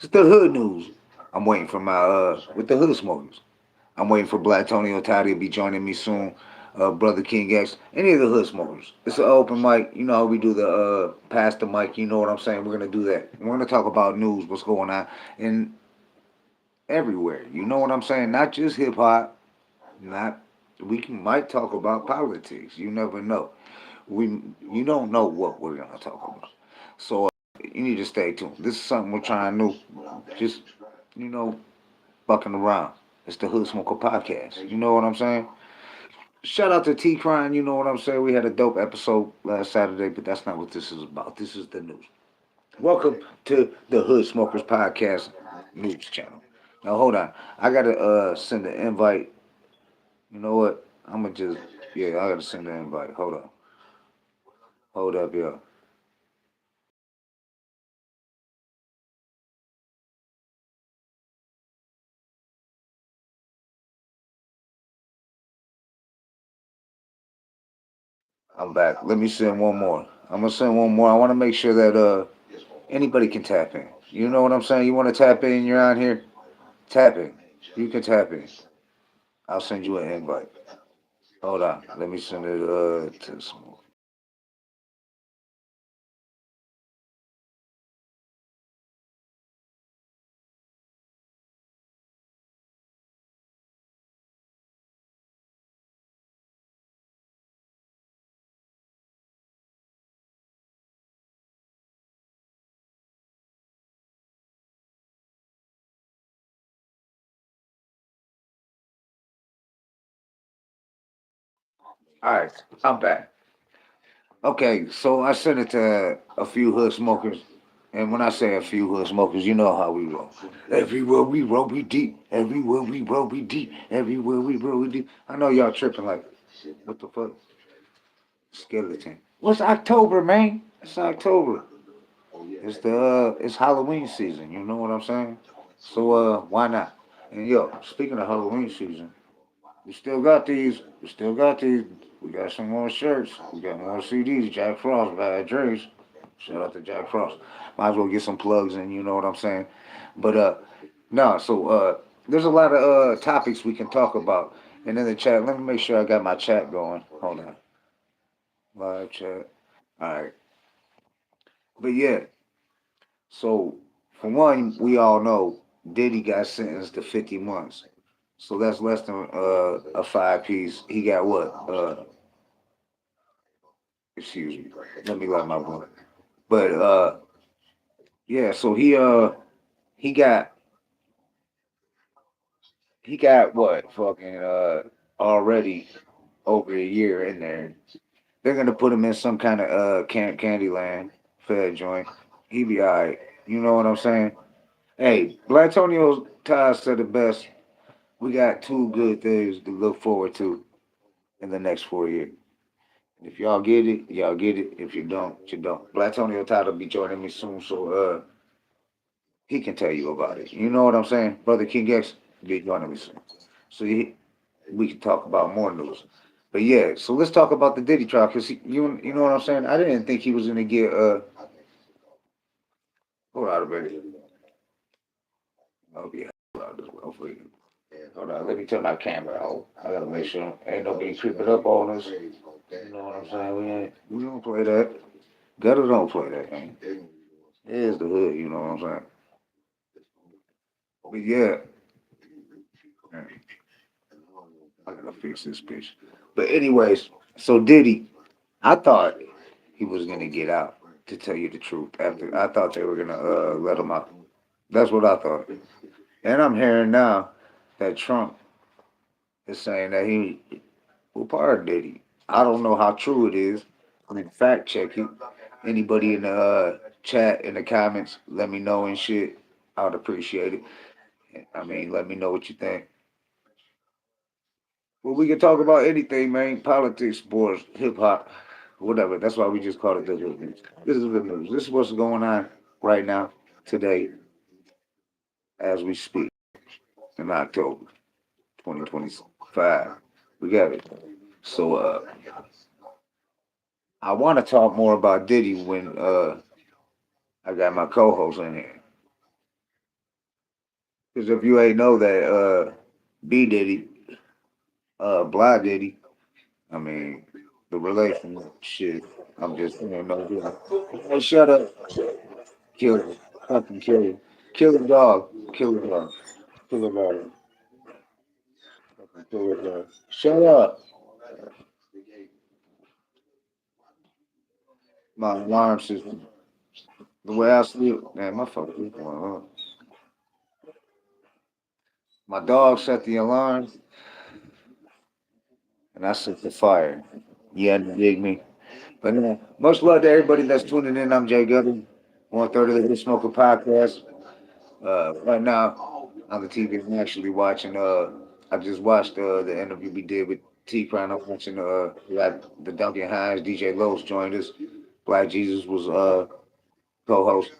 It's the hood news. I'm waiting for my with the hood smokers. I'm waiting for Black Tony Otati to be joining me soon. Brother King X, any of the hood smokers. It's an open mic. You know how we do the pass the mic. You know what I'm saying. We're gonna do that. We're gonna talk about news, what's going on, and everywhere. You know what I'm saying. Not just hip hop. Not might talk about politics. You never know. We you don't know what we're gonna talk about. So you need to stay tuned. This is something we're trying new. Just you know, fucking around. It's the Hood Smoker Podcast. You know what I'm saying? Shout out to T Crime. You know what I'm saying? We had a dope episode last Saturday, but that's not what this is about. This is the news. Welcome to the Hood Smokers Podcast news channel. Now hold on. I gotta send an invite. You know what? I'm gonna just yeah. I gotta send an invite. Hold on. Hold up, yo. I'm back. Let me send one more. I'm gonna send one more. I want to make sure that anybody can tap in. You know what I'm saying? You want to tap in? You're on here. Tap in. You can tap in. I'll send you an invite. Hold on. Let me send it to some. All right. I'm back. Okay. So I sent it to a few hood smokers. And when I say a few hood smokers, you know how we roll. Everywhere we roll, we deep. Everywhere we roll, we deep. Everywhere we roll, we deep. I know y'all tripping like, what the fuck? Skeleton. What's October, man? It's October. It's Halloween season. You know what I'm saying? So why not? And yo, speaking of Halloween season, we still got these. We still got these. We got some more shirts. We got more CDs. Jack Frost, Bad Dreams. Shout out to Jack Frost. Might as well get some plugs in. You know what I'm saying? But no. So there's a lot of topics we can talk about. And in the chat, let me make sure I got my chat going. Hold on, live chat. All right. But yeah, so, for one, we all know Diddy got sentenced to 50 months. So that's less than a five piece. He got what? Excuse me. Let me light my blunt. But yeah, so he got he got what? Fucking already over a year in there. They're gonna put him in some kind of Camp Candyland fed joint. He be alright. You know what I'm saying? Hey, Black Tonio Ty said it best. We got two good things to look forward to in the next 4 years. If y'all get it, y'all get it. If you don't, you don't. Black Tony Otata will be joining me soon, so he can tell you about it. You know what I'm saying? Brother King X will be joining me soon. So we can talk about more news. But yeah, so let's talk about the Diddy trial because you know what I'm saying? I didn't think he was gonna get hold on a minute. I'll be out as well for you. Hold on, let me turn my camera off. I gotta make sure ain't nobody creeping up on us. You know what I'm saying? We don't play that. Gutter don't play that, man. It's the hood, you know what I'm saying? But yeah, man, I gotta fix this bitch. But anyways, so Diddy, I thought he was gonna get out. To tell you the truth, after I thought they were gonna let him out. That's what I thought. And I'm hearing now that Trump is saying that he will pardon Diddy. I don't know how true it is. I mean, fact check it. Anybody in the chat in the comments, let me know and shit. I would appreciate it. I mean, let me know what you think. Well, we can talk about anything, man. Politics, sports, hip hop, whatever. That's why we just call it the hood news. This is the news. This is what's going on right now, today, as we speak, in October 2025. We got it. So, I want to talk more about Diddy when I got my co-host in here. Because if you ain't know that, B Diddy, Blah Diddy, I mean, the relationship. I'm just saying, no, hey, shut up, kill him, fucking kill the dog, kill the dog, kill the dog, fucking kill the dog. Shut up. My alarm system. The way I sleep, man, my fucking going on. My dog set the alarm, and I set the fire. You had to dig me. But much love to everybody that's tuning in. I'm Jay Gubby, 1/3 of the Hit Smoker podcast. Right now on the TV, I'm actually watching. I just watched the interview we did with T Crown. I'm watching. We got the Duncan Hines, DJ Los joined us. Black Jesus was co-host.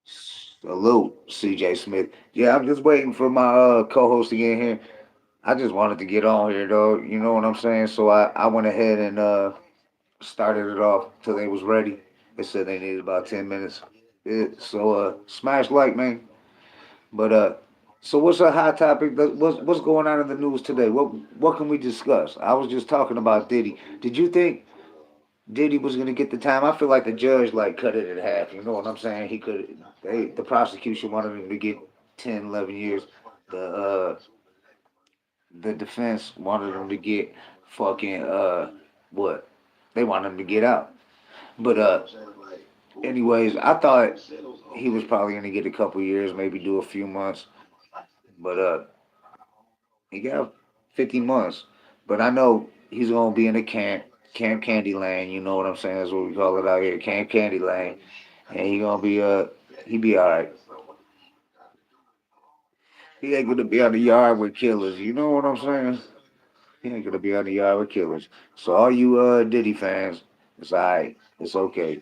Salute, CJ Smith. Yeah, I'm just waiting for my co-host to get here. I just wanted to get on here though. You know what I'm saying? So I went ahead and started it off till they was ready. They said they needed about 10 minutes. So smash like, man. But so what's a hot topic? What's going on in the news today? What can we discuss? I was just talking about Diddy. Did you think Diddy was gonna get the time? I feel like the judge like cut it in half. You know what I'm saying? He could. The prosecution wanted him to get 10, 11 years. The defense wanted him to get fucking what? They wanted him to get out. But anyways, I thought he was probably gonna get a couple years, maybe do a few months. But he got 50 months. But I know he's gonna be in a Camp Candyland. You know what I'm saying? That's what we call it out here, Camp Candyland. And he gonna be he be all right. He ain't gonna be on the yard with killers. You know what I'm saying? He ain't gonna be on the yard with killers. So all you Diddy fans, it's all right. It's okay.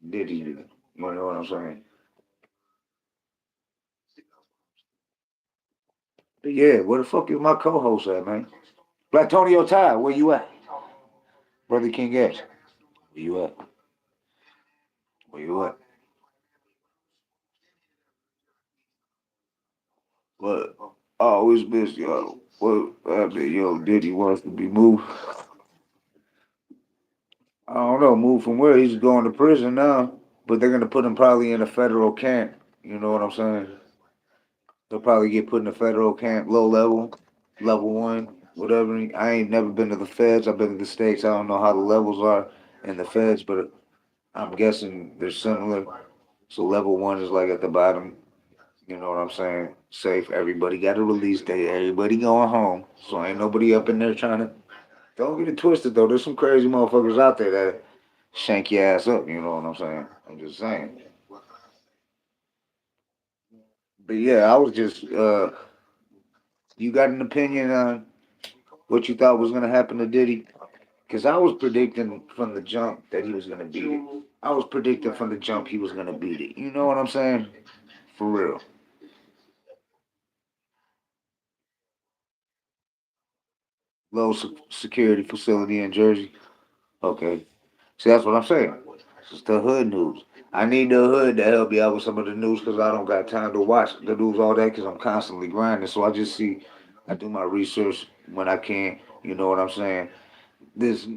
Diddy, you know what I'm saying? But yeah, where the fuck is my co-host at, man? Black Tonio Ty, where you at? Brother King X, where you at? Where you at? But I always miss y'all. What happened? Yo, Diddy wants to be moved. I don't know, moved from where? He's going to prison now. But they're gonna put him probably in a federal camp. You know what I'm saying? They'll probably get put in a federal camp, low level, level one, whatever. I ain't never been to the feds. I've been to the states. I don't know how the levels are in the feds, but I'm guessing they're similar. So level one is like at the bottom. You know what I'm saying? Safe. Everybody got a release date. Everybody going home. So ain't nobody up in there trying to. Don't get it twisted though. There's some crazy motherfuckers out there that shank your ass up. You know what I'm saying? I'm just saying. But yeah, I was just. You got an opinion on what you thought was gonna happen to Diddy? Because I was predicting from the jump that he was gonna beat it. I was predicting from the jump he was gonna beat it. You know what I'm saying? For real. Low security facility in Jersey. Okay. See, that's what I'm saying. It's the hood news. I need the hood to help me out with some of the news because I don't got time to watch the news all day because I'm constantly grinding. So I just see, I do my research when I can. You know what I'm saying? This,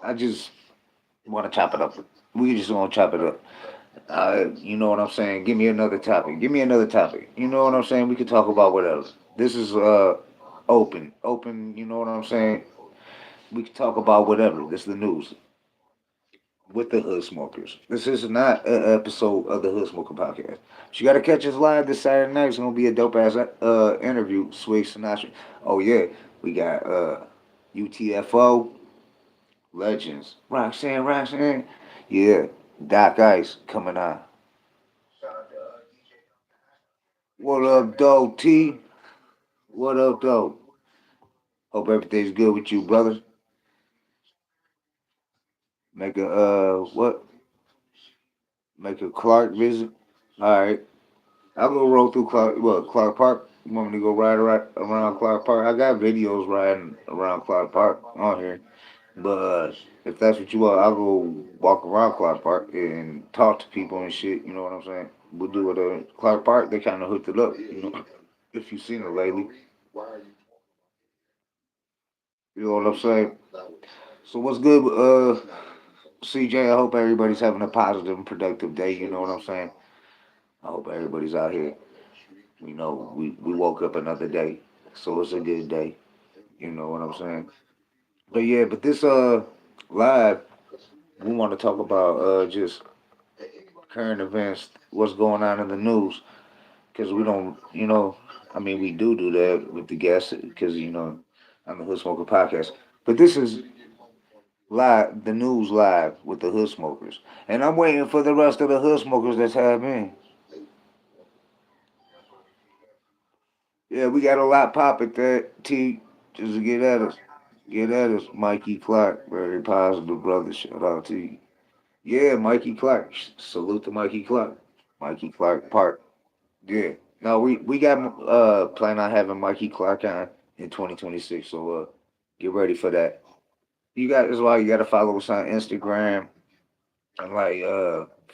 I just want to chop it up. We just want to chop it up. You know what I'm saying? Give me another topic. Give me another topic. You know what I'm saying? We could talk about whatever. This is open. Open, you know what I'm saying? We could talk about whatever. This is the news with the Hood Smokers. This is not an episode of the Hood Smoker podcast. But you got to catch us live this Saturday night. It's gonna be a dope ass interview. Swig Sinatra. Oh yeah, we got UTFO legends. Roxanne, Roxanne. Yeah, Doc Ice coming on. What up, though, T? What up, though? Hope everything's good with you, brother. Make a what? Make a Clark visit. All right, I'll go roll through Clark Park. You want me to go ride around Clark Park? I got videos riding around Clark Park on here, but if that's what you want, I'll go walk around Clark Park and talk to people and shit. You know what I'm saying? we do it at Clark Park. They kind of hooked it up. You know, if you've seen it lately, you know what I'm saying. So what's good, CJ? I hope everybody's having a positive and productive day. You know what I'm saying. I hope everybody's out here. You know, we woke up another day, so it's a good day. You know what I'm saying. But yeah, but this live, we want to talk about just current events, what's going on in the news, because we don't, you know, I mean, we do that with the guests, because you know, I'm the Hood Smoker podcast. But this is live, the news live with the Hood Smokers, and I'm waiting for the rest of the Hood Smokers that's have in. Yeah, we got a lot popping that T. Just get at us, get at us, Mikey Clark, very positive brother. Shout out to you. Yeah, Mikey Clark. Salute to Mikey Clark. Mikey Clark Park. Yeah. No, we got plan on having Mikey Clark on in 2026. So get ready for that. You got that's why you got to follow us on Instagram and like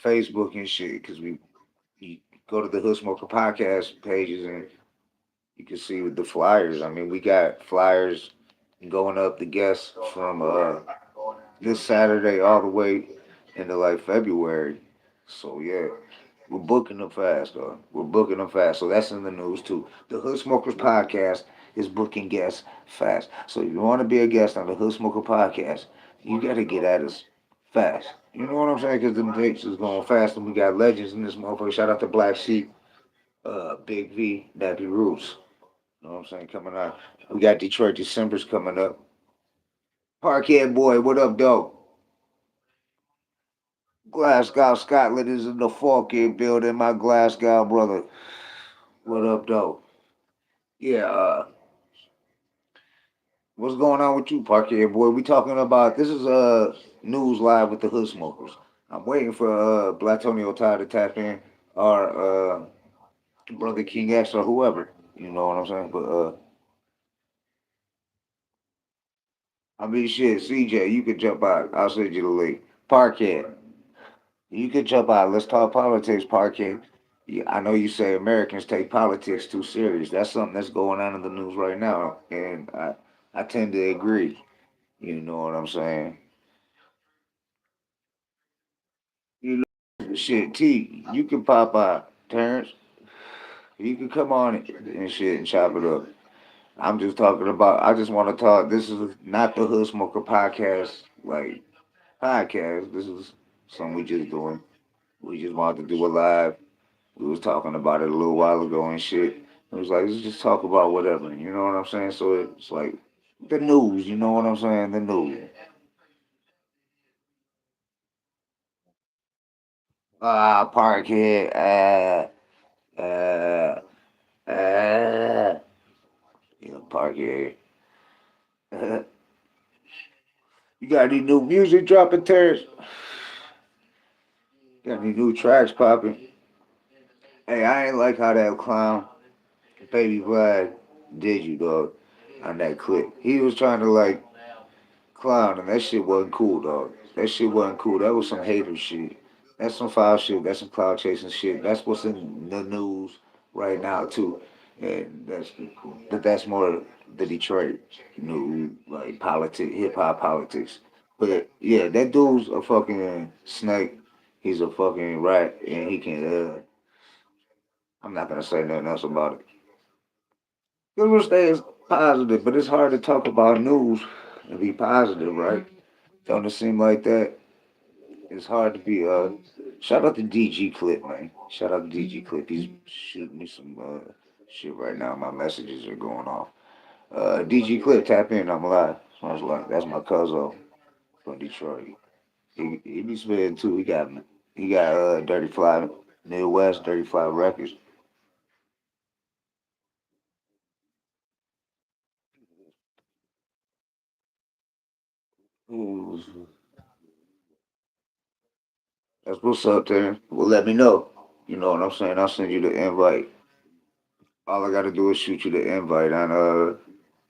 Facebook and shit because we you go to the Hood Smoker podcast pages and you can see the flyers. I mean, we got flyers going up the guests from this Saturday all the way into like February. So yeah, we're booking them fast, though. We're booking them fast. So that's in the news too. The Hood Smokers podcast is booking guests fast. So if you want to be a guest on the Hood Smoker podcast, you got to get at us fast. You know what I'm saying? Because them dates is going fast, and we got legends in this motherfucker. Shout out to Black Sheep, Big V, Nappy Roots. You know what I'm saying? Coming out. We got Detroit December's coming up. Parkhead boy, what up, though? Glasgow, Scotland is in the fucking building. My Glasgow brother. What up, though? Yeah, what's going on with you, Parkhead boy? We talking about this is news live with the Hood Smokers. I'm waiting for Black Tony Otai to tap in or Brother King X or whoever. You know what I'm saying? But I mean shit, CJ, you could jump out. I'll send you the link. Parkhead. You could jump out. Let's talk politics, Parkhead. Yeah, I know you say Americans take politics too serious. That's something that's going on in the news right now, and I tend to agree. You know what I'm saying? You know, shit, T, you can pop out, Terrence. You can come on and shit and chop it up. I'm just talking about. I just want to talk. This is not the Hood Smoker podcast, like podcast. This is something we just doing. We just wanted to do it live. We was talking about it a little while ago and shit. It was like let's just talk about whatever. You know what I'm saying? So it's like the news. You know what I'm saying? The news. Parkhead. Uh, uh. You know, Parkhead. You got any new music dropping, Terrence? Got any new tracks popping? Hey, I ain't like how that clown, Baby Vlad, did you, dog, on that clip. He was trying to, like, clown, and that shit wasn't cool, dog. That shit wasn't cool. That was some hater shit. That's some foul shit. That's some cloud chasing shit. That's what's in the news right now, too. And that's more the Detroit news, like politics, hip hop politics. But yeah, that dude's a fucking snake. He's a fucking rat, and he can. I'm not gonna say nothing else about it. Good will stay positive, but it's hard to talk about news and be positive, right? Don't it seem like that? It's hard to be. Shout out to DG Clip, man. Shout out to DG Clip. He's shooting me some shit right now. My messages are going off. DG Clip, tap in. I'm live. Sounds like that's my cousin from Detroit. He be spitting too. He got Dirty Fly Midwest Dirty Fly Records. Ooh, that's what's up there. Well, let me know. You know what I'm saying? I'll send you the invite. All I gotta do is shoot you the invite on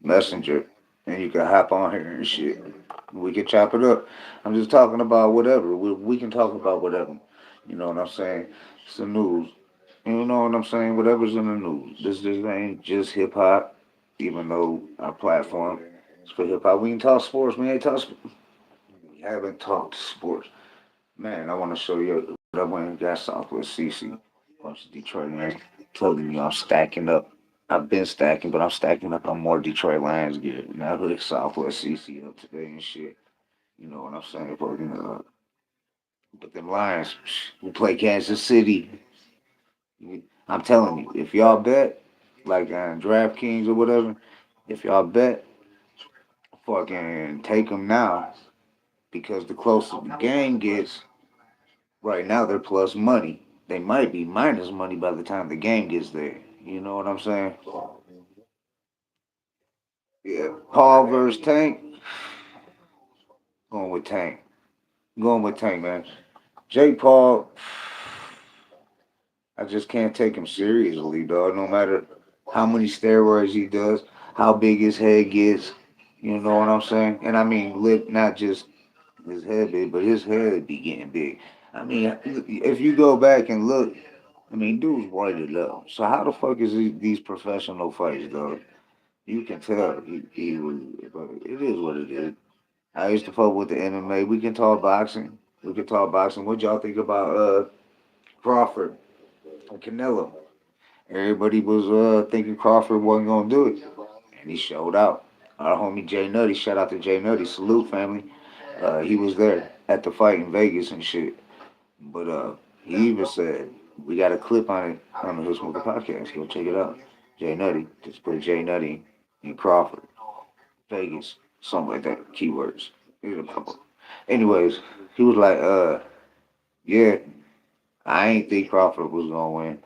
Messenger, and you can hop on here and shit. We can chop it up. I'm just talking about whatever. We can talk about whatever. You know what I'm saying? It's the news. You know what I'm saying? Whatever's in the news. This ain't just hip hop, even though our platform is for hip hop. We can talk sports. We ain't talk. We haven't talked sports. Man, I want to show you what I went and got Southwest CC. Bunch of Detroit Lions. Telling you I'm stacking up. I've been stacking, but I'm stacking up on more Detroit Lions gear. And I hooked Southwest CC up today and shit. You know what I'm saying? But the Lions, who play Kansas City, I'm telling you, if y'all bet, like on DraftKings or whatever, if y'all bet, fucking take them now because the closer the game gets, right now they're plus money. They might be minus money by the time the game gets there. You know what I'm saying? Yeah. Paul versus Tank, going with Tank. Going with Tank, man. Jake Paul, I just can't take him seriously, dog. No matter how many steroids he does, how big his head gets. You know what I'm saying? And I mean, lip, not just his head big, but his head be getting big. I mean, if you go back and look, I mean, dude's whited up. So how the fuck is these professional fights, though? You can tell he was, but it is what it is. I used to fuck with the MMA. We can talk boxing. We can talk boxing. What y'all think about Crawford and Canelo? Everybody was thinking Crawford wasn't gonna do it, and he showed out. Our homie Jay Nutty, shout out to Jay Nutty, salute family. He was there at the fight in Vegas and shit. But he even said we got a clip on it on the Hood Smoker podcast. Go check it out. Jay Nutty, just put Jay Nutty in Crawford, Vegas, something like that. Keywords. Here's a couple. Anyways, he was like, yeah, I ain't think Crawford was gonna win.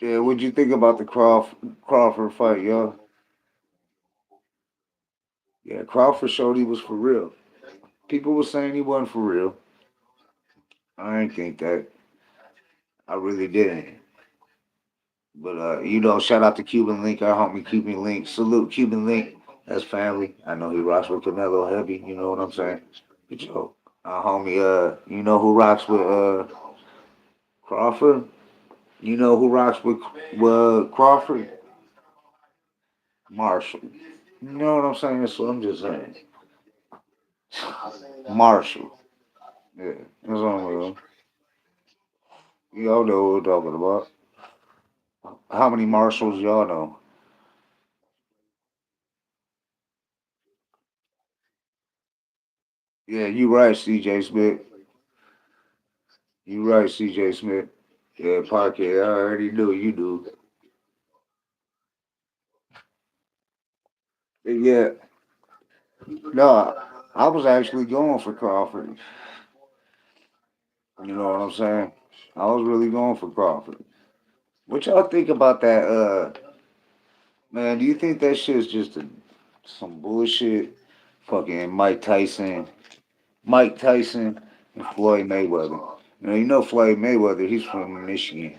Yeah, what'd you think about the Crawford fight, yo? Yeah, Crawford showed he was for real. People were saying he wasn't for real. I ain't think that. I really didn't. But shout out to Cuban Link, our homie Cuban Link. Salute Cuban Link. That's family. I know he rocks with Canelo heavy. You know what I'm saying? But yo, our homie, you know who rocks with Crawford? You know who rocks with Crawford? Marshall. You know what I'm saying? So I'm just saying. Marshall. Yeah, that's on with him. Y'all know what we're talking about. How many Marshalls y'all know? Yeah, you right, CJ Smith. You right, CJ Smith. Yeah, Parquet. I already knew you do. Yeah, no, I was actually going for Crawford. You know what I'm saying? I was really going for Crawford. What y'all think about that? Man, do you think that shit's just some bullshit? Fucking Mike Tyson and Floyd Mayweather. You know Floyd Mayweather. He's from Michigan.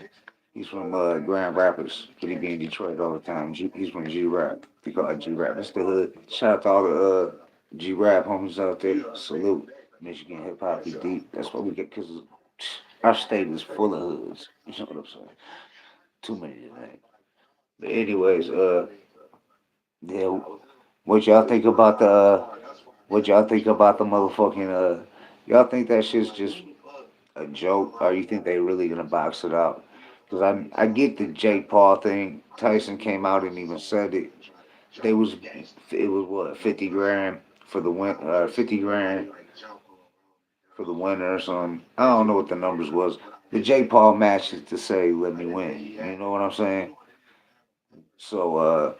He's from Grand Rapids, but he be in Detroit all the time. He's from G Rap. They call it G Rap. That's the hood. Shout out to all the G Rap homies out there. Salute. Michigan hip hop be deep. That's what we get because our state is full of hoods. You know what I'm saying? Too many to name. But anyways, yeah. What y'all think about the? What y'all think about the motherfucking? Y'all think that shit's just a joke, or you think they really gonna box it out? Because I get the Jake Paul thing. Tyson came out and even said it. They was it was what 50 grand for the 50 grand for the winner or something. I don't know what the numbers was. The Jake Paul match is to say let me win. You know what I'm saying? So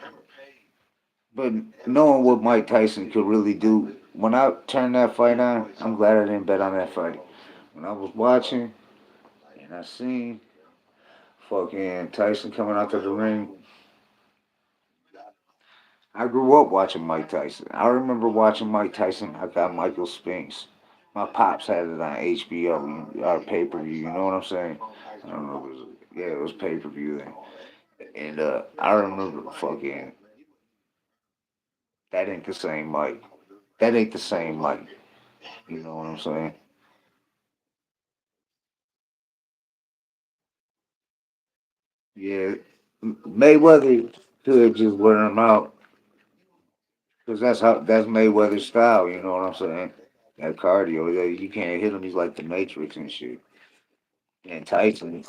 but knowing what Mike Tyson could really do, when I turned that fight on, I'm glad I didn't bet on that fight. When I was watching and I seen fucking Tyson coming out to the ring, I grew up watching Mike Tyson. I remember watching Mike Tyson. I got Michael Spinks. My pops had it on HBO or pay per view. You know what I'm saying? I don't know. Yeah, it was pay per view then. And I remember fucking that ain't the same Mike. That ain't the same Mike. You know what I'm saying? Yeah, Mayweather could just wear him out because that's Mayweather's style. You know what I'm saying? That cardio, you can't hit him. He's like the Matrix and shit. And Tyson,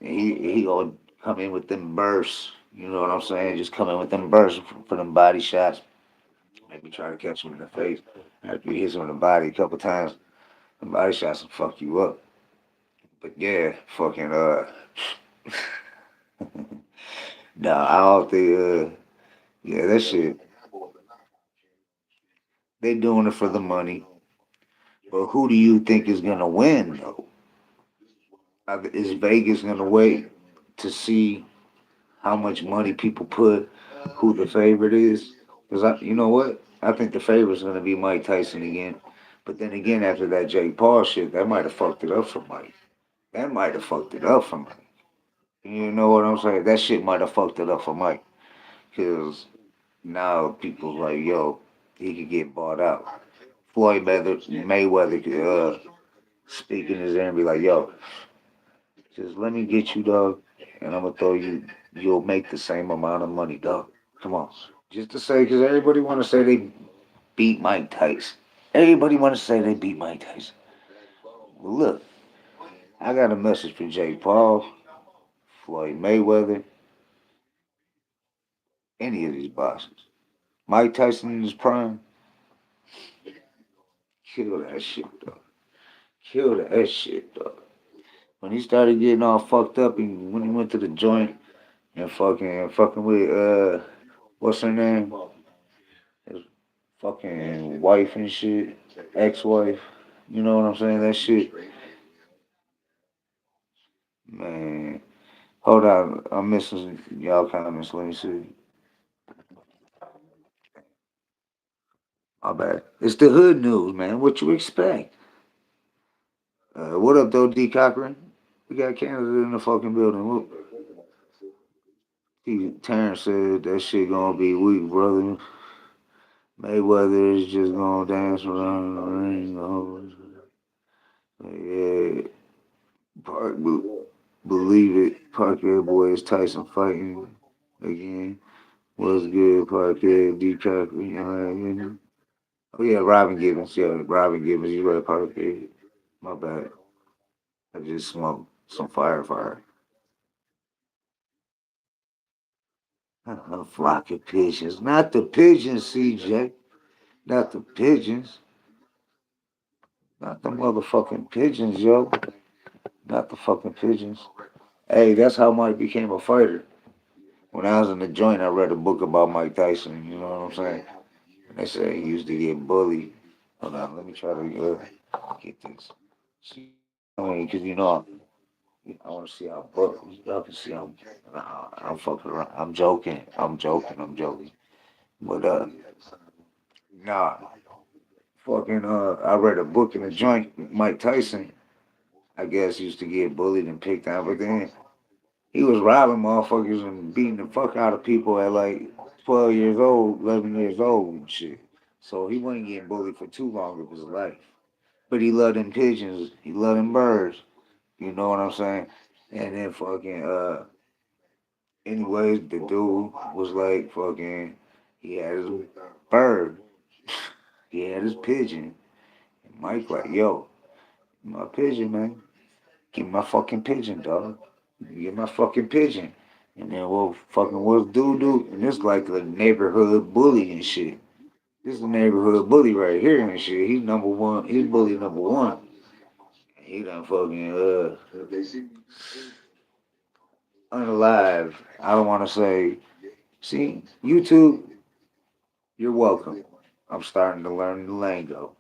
he gonna come in with them bursts. You know what I'm saying? Just come in with them bursts for them body shots. Maybe try to catch him in the face after you hit him in the body a couple times. The body shots will fuck you up. But yeah, fucking nah, I don't think yeah, that shit. They doing it for the money. But who do you think is gonna win though? Is Vegas gonna wait to see how much money people put, who the favorite is? Because you know what? I think the favorite's gonna be Mike Tyson again. But then again, after that Jake Paul shit, that might have fucked it up for Mike. That might have fucked it up for Mike. You know what I'm saying? That shit might have fucked it up for Mike. Because now people's like, yo, he could get bought out. Mayweather could speak in his ear and be like, yo, just let me get you, dog, and I'm gonna throw you. You'll make the same amount of money, dog. Come on. Just to say, because everybody want to say they beat Mike Tyson. Everybody want to say they beat Mike Tyson. Well, look, I got a message for Jake Paul, Floyd Mayweather, any of these bosses. Mike Tyson in his prime, kill that shit, dog. Kill that shit, dog. When he started getting all fucked up, and when he went to the joint and fucking with what's her name? His fucking wife and shit, ex-wife. You know what I'm saying? That shit, man. Hold on, I'm missing y'all comments. Let me see. My bad. It's the hood news, man. What you expect? What up, though, D Cochran? We got Canada in the fucking building. Look, Terrence said that shit gonna be weak, brother. Mayweather is just gonna dance around the ring. Yeah, Park, believe it. Parker boys Tyson fighting again. What's good, Parker? D Cochran. Oh yeah, Robin Gibbons. Yeah, Robin Gibbons. You right, Parker. My bad. I just smoked some fire. A flock of pigeons. Not the pigeons, CJ. Not the pigeons. Not the motherfucking pigeons, yo. Not the fucking pigeons. Hey, that's how Mike became a fighter. When I was in the joint, I read a book about Mike Tyson. You know what I'm saying? And they say he used to get bullied. Hold on, let me try to get this. See, I mean, because you know, I want to see how y'all can see I'm fucking around. I'm joking. But nah, I read a book in the joint. Mike Tyson, I guess, used to get bullied and picked on, but then he was robbing motherfuckers and beating the fuck out of people at like 12 years old, 11 years old and shit. So he wasn't getting bullied for too long of his life. But he loved them pigeons. He loved them birds. You know what I'm saying? And then anyways, the dude was like he had his bird. He had his pigeon. And Mike like, yo, my pigeon, man. Give me my fucking pigeon, dog. Get my fucking pigeon. And then what's dude do? And this like a neighborhood bully and shit. This is a neighborhood bully right here and shit. He's number one. He's bully number one. He done unalive. I don't want to say. See, YouTube, you're welcome. I'm starting to learn the lingo.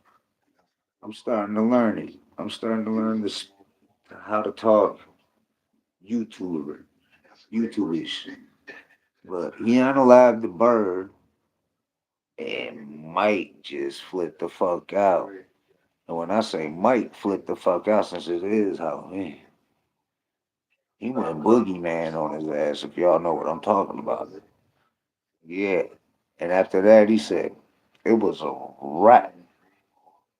I'm starting to learn it. I'm starting to learn this how to talk YouTuber, YouTubeish. But he unalived the bird and Mike just flipped the fuck out. And when I say Mike flipped the fuck out, since it is Halloween, he went boogeyman on his ass. If y'all know what I'm talking about. Yeah. And after that, he said, it was a wrap.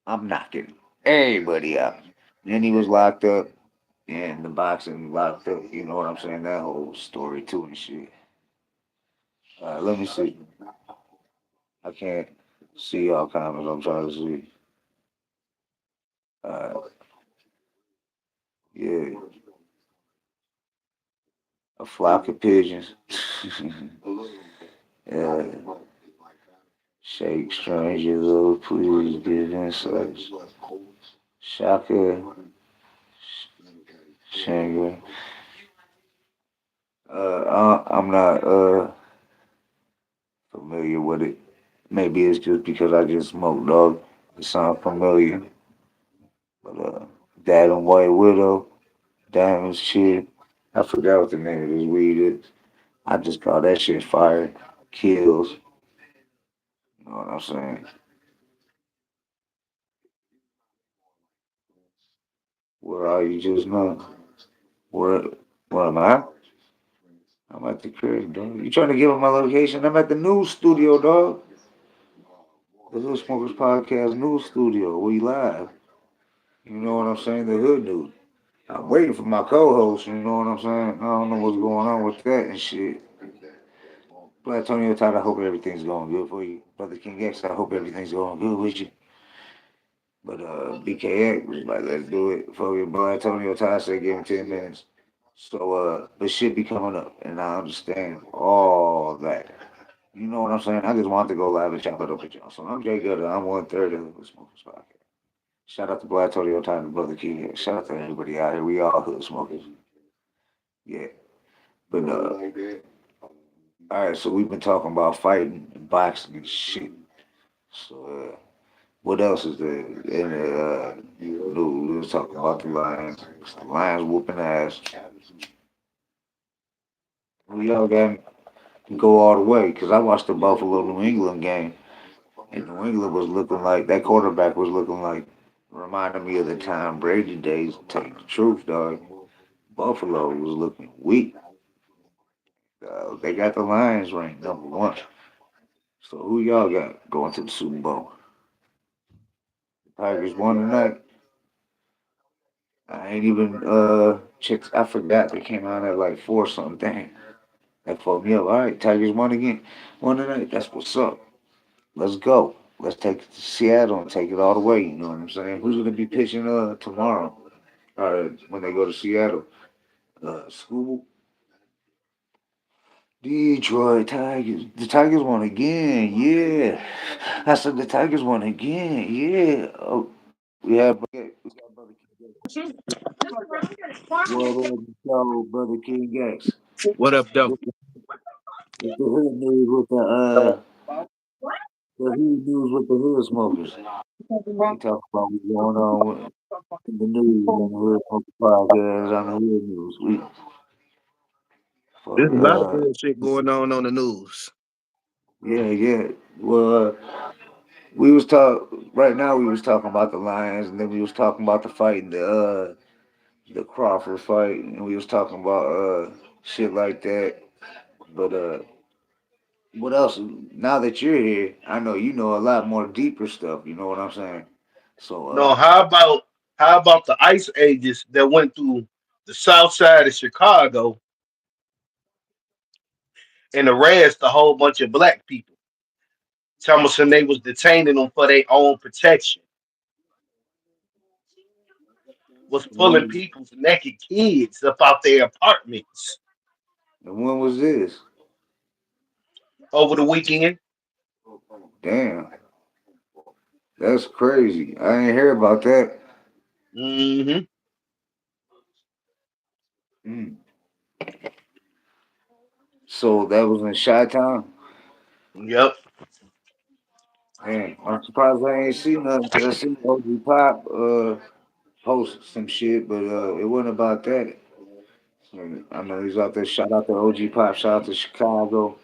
I'm knocking everybody out. Then he was locked up. and the boxing locked up. You know what I'm saying? That whole story too and shit. Let me see. I can't see all comments. I'm trying to see. Uh, yeah, a flock of pigeons. Yeah, shake strangers, oh please give insights. Shaka, Shanger. I'm not familiar with it. Maybe it's just because I just smoke dog. It sounds familiar. But Dad and White Widow, Diamond's shit. I forgot what the name of this weed is. I just call that shit fire. Kills. You know what I'm saying? Where are you just now? Where where am I? I'm at the crib, dog. You trying to give up my location? I'm at the news studio, dog. The Hood Smokers Podcast news studio. We live. You know what I'm saying? The hood news. I'm waiting for my co-host. You know what I'm saying? I don't know what's going on with that and shit. But Antonio Todd, I hope everything's going good for you. Brother King X, I hope everything's going good with you. But BKX was like, let's do it. For you, Brother Antonio Todd said give him 10 minutes. So but shit be coming up and I understand all that. You know what I'm saying? I just want to go live and chop it up with y'all. So I'm Jay Gutter. I'm 1/3 of the Smokers Podcast. Shout out to Black Antonio Todd and Brother King X. Shout out to everybody out here. We all hood smokers. Yeah. But all right, so we've been talking about fighting and boxing and shit. So what else is there? And we was talking about the Lions. The Lions whooping ass. We all got to go all the way because I watched the Buffalo New England game, and New England was looking like that quarterback was looking like reminded me of the Tom Brady days. To tell you the truth, dog. Buffalo was looking weak. They got the Lions ranked #1. So who y'all got going to the Super Bowl? Tigers won tonight. I ain't even checked. I forgot they came out at like four something. Dang, that fucked me up. All right, Tigers won again. Won tonight. That's what's up. Let's go. Let's take it to Seattle and take it all the way. You know what I'm saying? Who's gonna be pitching tomorrow? When they go to Seattle? School. Detroit Tigers. The Tigers won again. Yeah. I said the Tigers won again. Yeah. Oh, we got Brother King X. What up, show, Brother King X? What up, though? What's the hood news with the hood news with the hood smokers? We talk about what's going on in the news on the Hood Smoker Podcast on the hood news. We There's for a lot of bullshit going on the news. yeah, yeah. Well, we was talk right now. We was talking about the Lions, and then we was talking about the fight, the Crawford fight, and we was talking about shit like that. But what else? Now that you're here, I know you know a lot more deeper stuff. You know what I'm saying? So No, how about the ice ages that went through the south side of Chicago and arrested a whole bunch of black people? Thomason they was detaining them for their own protection. Was pulling when people's naked kids up out their apartments when was this? over the weekend. Damn, that's crazy. I ain't hear about that. Hmm. Mm. So that was in Chi-Town. Yep. Man, I'm surprised I ain't seen nothing because I seen OG Pop post some shit, but it wasn't about that. And I know he's out there. Shout out to OG Pop. Shout out to Chicago.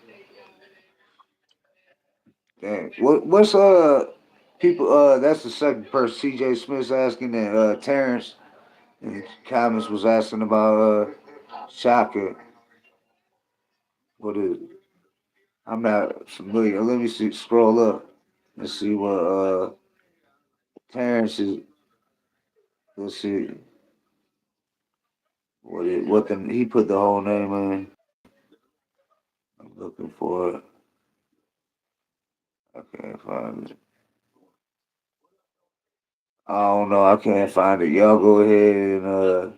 Damn. What's people that's the second person CJ Smith's asking and Terrence in the comments was asking about Shaka. What is it? I'm not familiar. Let me see scroll up and see what Terrence is let's see. what the he put the whole name in. I'm looking for it. I can't find it. I don't know. I can't find it. Y'all go ahead and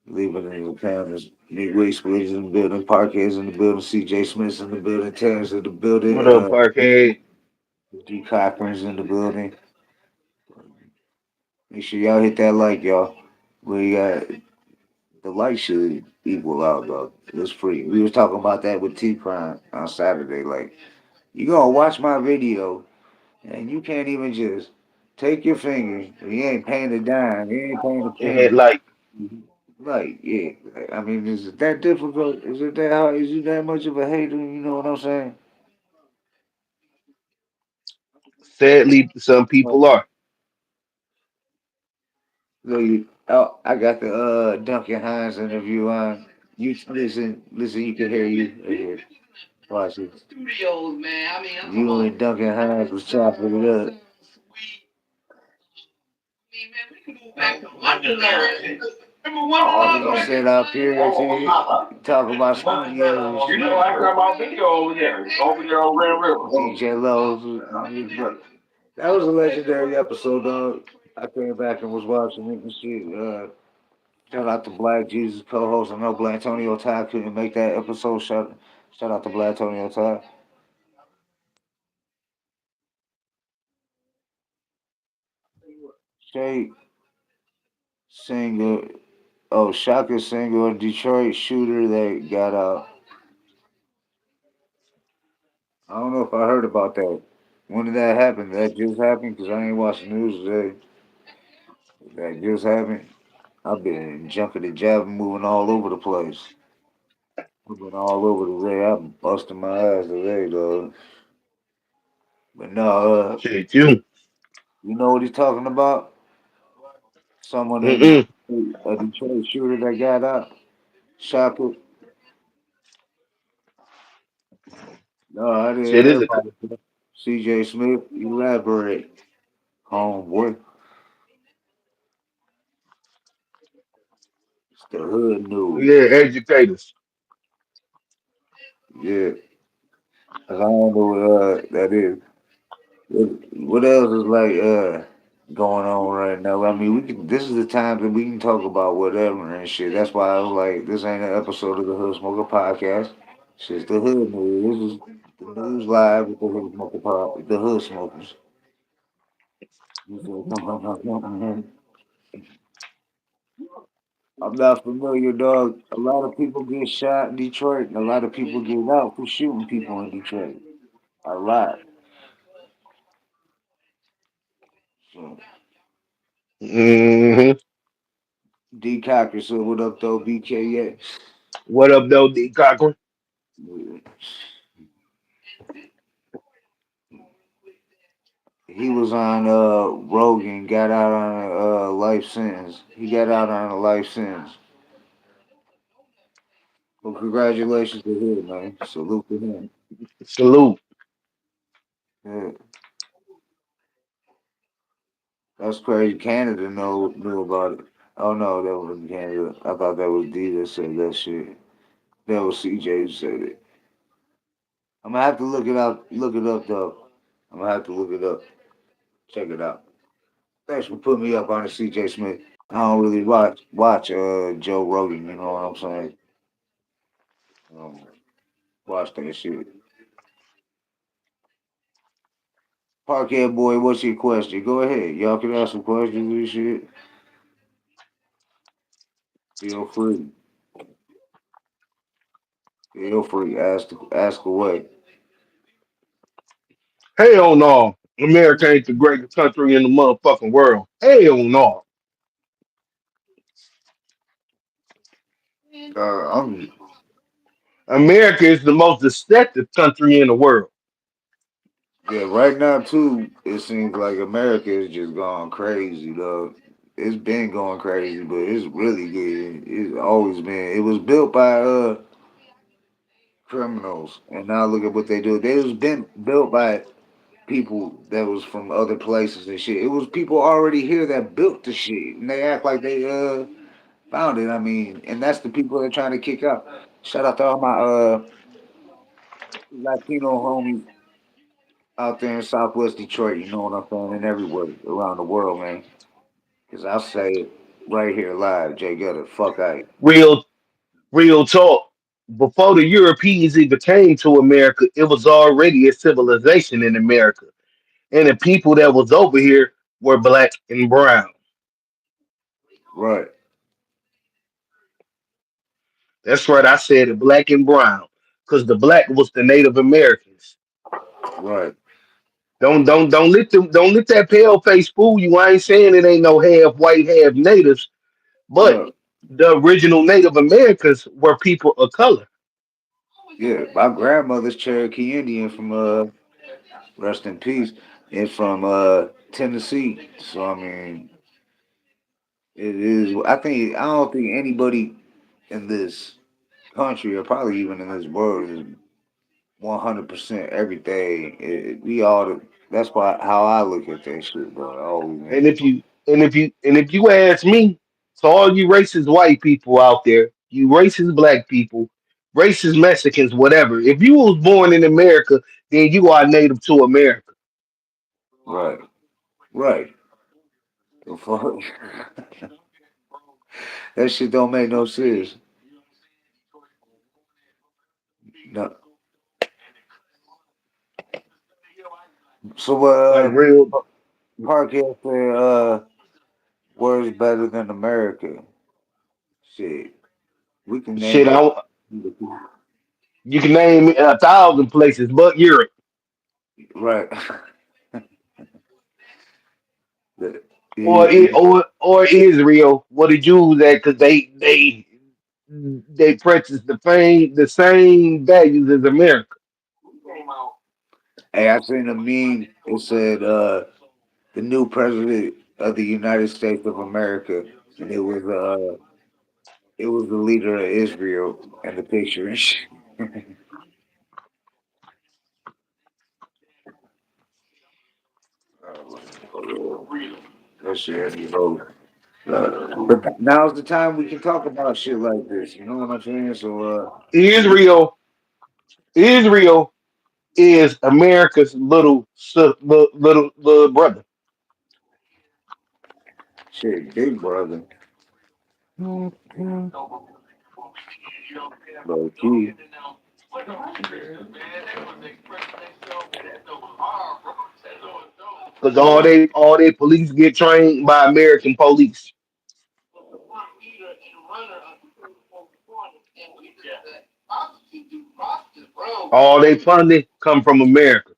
leave it in the comments. Nick Weeks is in the building. Parquet's in the building. CJ Smith's in the building. Terrence in the building. What up, Parkhead? D Cochran's in the building. Make sure y'all hit that like, y'all. We got the like should equal out though. It's free. We was talking about that with T Prime on Saturday. Like, you gonna watch my video and you can't even just take your finger. You ain't paying a dime. You ain't paying a It had penny. like Like, yeah. I mean, is it that difficult? Is it that hard? Is you that much of a hater? You know what I'm saying? sadly some people are. So you, oh, I got the Duncan Hines interview on. You listen. You can hear you. Right here. Watch it. Studios, man. I mean, you and Duncan Hines was chopping it up. Wonderland. Remember Wonderland? You sit up here and talk about studios. You know, I got my video over there on Grand River. DJ Lowe's. That was a legendary episode, dog. I came back and was watching it and shit. Shout out to Black Jesus co-host. I know Black Antonio Ty couldn't make that episode. Shout out to Black Antonio Ty. Shay singer, oh Shaka singer, Detroit shooter that got out. I don't know if I heard about that. When did that happen? That just happened? Cause I ain't watching the news today. That just happened. I've been jumping and jabbing, moving all over the place. I've been all over today. I'm busting my ass today, though. But no, Shit, you. you know what he's talking about? Someone in Mm-mm. Detroit, a Detroit shooter that got out. Shaka. No, I didn't Shit hear is a about it. CJ Smith, elaborate. Homeboy. It's the hood news. yeah, educators. Yeah. 'Cause I don't know what that is. What else is like going on right now? I mean, we can. This is the time that we can talk about whatever and shit. That's why I was like, this ain't an episode of the Hood Smoker podcast. Shit's the hood news. This is the news live with the Hood Smoker the Hood Smokers. You said, I'm not familiar, dog. A lot of people get shot in Detroit, and a lot of people get out for shooting people in Detroit. A lot. So, Hmm. D Cocker, so what up, though, BKX? What up, though, D Cochran? He was on Rogan, got out on a life sentence. He got out on a life sentence. Well, congratulations to him, man. Salute to him. Salute. Yeah, that's crazy. Canada knew about it. Oh no, that wasn't Canada. I thought that was D that said that shit. That was CJ who said it. I'm gonna have to look it up. Look it up though. I'm gonna have to look it up. Check it out. Thanks for putting me up on the CJ Smith. I don't really watch Joe Rogan. You know what I'm saying? Um, watch that shit. Parkhead boy, what's your question? Go ahead. Y'all can ask some questions and shit. Feel free. Feel free. Ask away. Hell no. America ain't the greatest country in the motherfucking world. Hell no. I'm America is the most deceptive country in the world. yeah. Right now too, it seems like America is just going crazy, though. It's been going crazy, but it's really good. It's always been. It was built by criminals, and now look at what they do. They was been built by people that was from other places and shit. It was people already here that built the shit, and they act like found it. I mean, and that's the people they're trying to kick out. Shout out to all my Latino homies out there in Southwest Detroit. You know what I'm saying, and everywhere around the world, man. Cause I'll say it right here live, Jay Gutter. Fuck I. Real, real talk. Before the Europeans even came to America, it was already a civilization in America, and the people that was over here were black and brown. Right, That's right, I said it, black and brown, because the black was the Native Americans. right. Don't let that pale face fool you. I ain't saying it ain't no half white, half natives, but Yeah, the original Native Americans were people of color. yeah. My grandmother's Cherokee Indian from rest in peace, and from Tennessee. So I mean, it is. I don't think anybody in this country, or probably even in this world, is 100% everything. We all. That's why how I look at that shit, bro. I always And man. if you ask me, to all you racist white people out there, you racist black people, racist Mexicans, whatever, if you was born in America, then you are native to America. Right, right. The fuck? That shit don't make no sense. No. So Like real Parkhead said, where's better than America? Shit, we can shit. name it. You can name 1,000 places, but Europe Right. The- or Israel, where the Jews at, because they practice the same values as America. Hey, I seen a meme. It said, the new president of the United States of America, and it was the leader of Israel in the picture and shit. That shit, you know. But now's the time we can talk about shit like this. You know what I'm saying? So, Israel, Israel is America's little brother. shit, big brother, low key. Because all they police get trained by American police. All they funding come from America.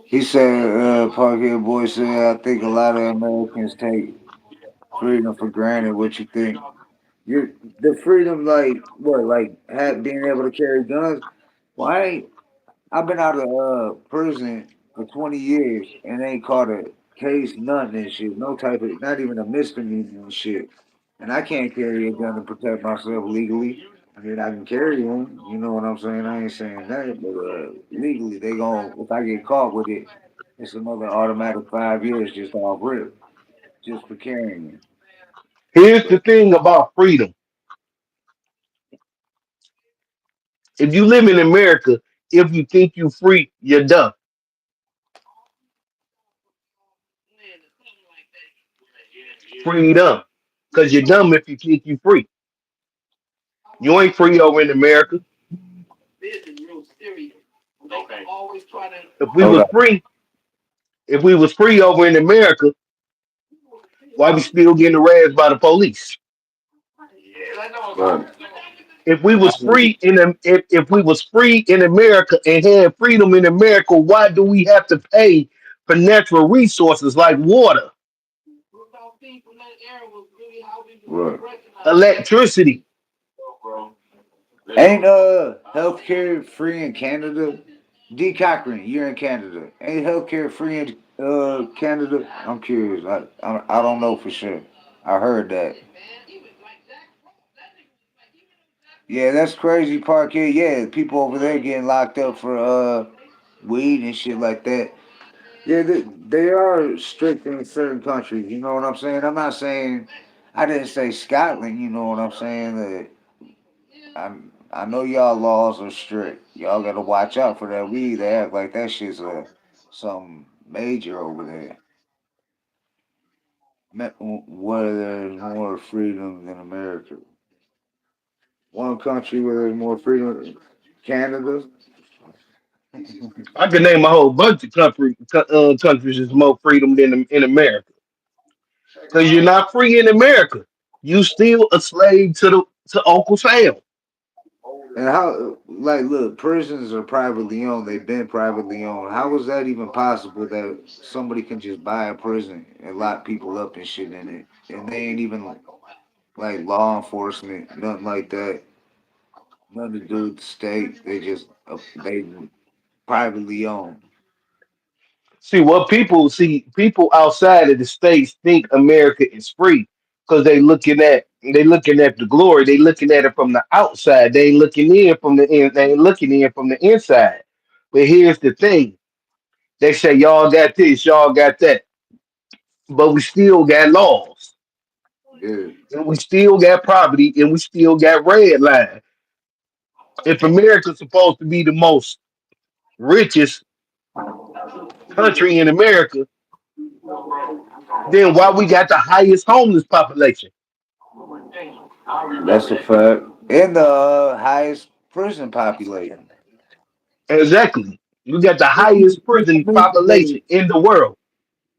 He said, Parkhead Boy said, I think a lot of Americans take freedom for granted. What you think? You the freedom, like what, like being able to carry guns. Well, I've been out of prison for 20 years and ain't caught a case, nothing and shit. No type of, not even a misdemeanor and shit. And I can't carry a gun to protect myself legally. I mean, I can carry one. You know what I'm saying? I ain't saying that, but legally, they gon' if I get caught with it, it's another automatic 5 years just off rip, just for carrying it. Here's the But thing about freedom. If you live in America, if you think you free, you're dumb. Freedom. Because you're dumb if you think you free. You ain't free over in America. If we hold was on, free, if we was free over in America, why we still getting harassed by the police? right. If we And I was free in if we was free in America and had freedom in America, why do we have to pay for natural resources like water, right. electricity? Ain't healthcare free in Canada? D. Cochran, you're in Canada. Ain't healthcare free in Canada? I'm curious. I don't know for sure. I heard that. Yeah, that's crazy, Parkhead. Yeah, people over there getting locked up for weed and shit like that. Yeah, they are strict in certain countries. You know what I'm saying? I'm not saying. I didn't say Scotland. You know what I'm saying? I know y'all laws are strict. Y'all gotta watch out for that weed. They act like that shit's something major over there. Where there's more freedom than America. One country where there's more freedom, Canada. I can name a whole bunch of countries with more freedom than in America. Because you're not free in America. You still a slave to Uncle Sam. And how, like, look, prisons are privately owned. They've been privately owned. How is that even possible that somebody can just buy a prison and lock people up and shit in it? And they ain't even like law enforcement, nothing like that. Nothing to do with the state. They privately owned. See what people outside of the states think America is free because they looking at the glory. They looking at it from the outside. They ain't looking in from the in. They ain't looking in from the inside. But here's the thing: they say y'all got this, y'all got that, but we still got laws, Yeah, and we still got poverty, and we still got red line. If America's supposed to be the most richest country in America, then why we got the highest homeless population? that's a fact. And the highest prison population. Exactly. You got the In highest the prison population Michigan, in the world.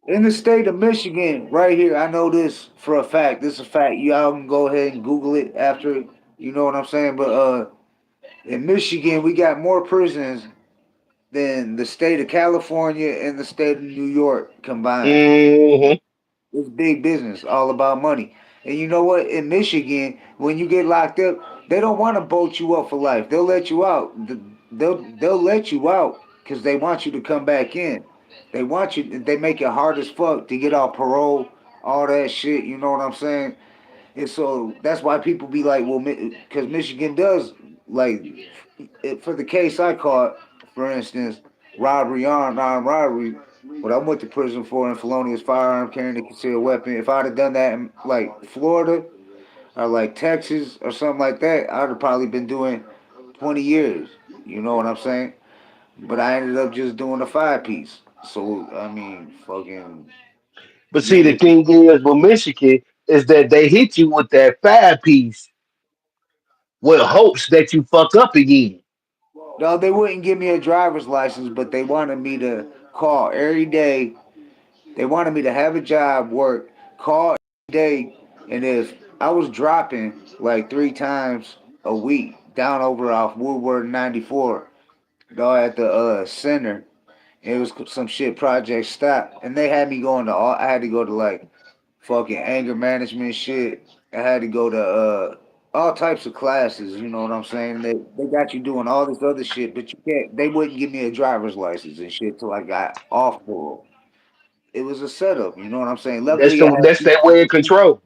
in the state of Michigan, right here, I know this for a fact. This is a fact. Y'all can go ahead and Google it after. You know what I'm saying? But in Michigan, we got more prisons than the state of California and the state of New York combined. Hmm. It's big business, all about money. And you know what? In Michigan, when you get locked up, they don't want to bolt you up for life. They'll let you out. They'll let you out because they want you to come back in. They want you. They make it hard as fuck to get off parole, all that shit. You know what I'm saying? And so that's why people be like, well, because Michigan does like for the case I caught, for instance, robbery, armed robbery. What I went to prison for in felonious firearm carrying a concealed weapon. If I'd have done that in like Florida or like Texas or something like that, I'd have probably been doing 20 years. You know what I'm saying? But I ended up just doing a 5 piece. So I mean, fucking But see, the niggas. thing is with Michigan is that they hit you with that 5 piece with hopes that you fuck up again. No, they wouldn't give me a driver's license, but they wanted me to call every day. They wanted me to have a job, work, call every day, and if I was dropping like 3 times a week down over off Woodward 94, dog at the center, it was some shit project stop, and they had me going to all. I had to go to like fucking anger management shit. I had to go to all types of classes. You know what I'm saying? They got you doing all this other shit, but you can't. They wouldn't give me a driver's license and shit till I got off parole. It was a setup. You know what I'm saying? Luckily, I had That's their way of people. control.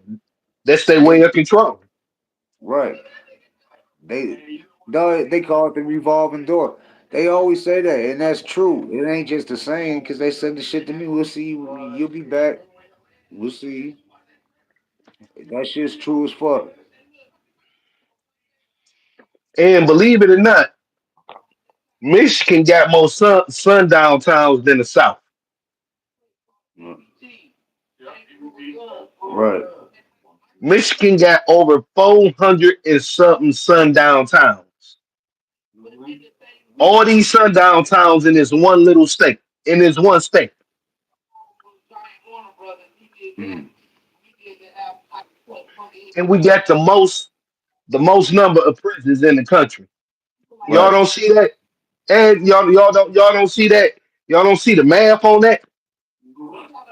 That's their way of control. Right. They call it the revolving door. They always say that, and that's true. It ain't just a saying because they said the shit to me. We'll see. You'll be back. We'll see. That shit's true as fuck. And believe it or not, Michigan got more sundown towns than the South. Right. Michigan got over 400 and something sundown towns. All these sundown towns in this one little state, in this one state. Mm. And we got the most number of prisons in the country. Y'all Right. don't see that? And y'all don't see that? Y'all don't see the math on that?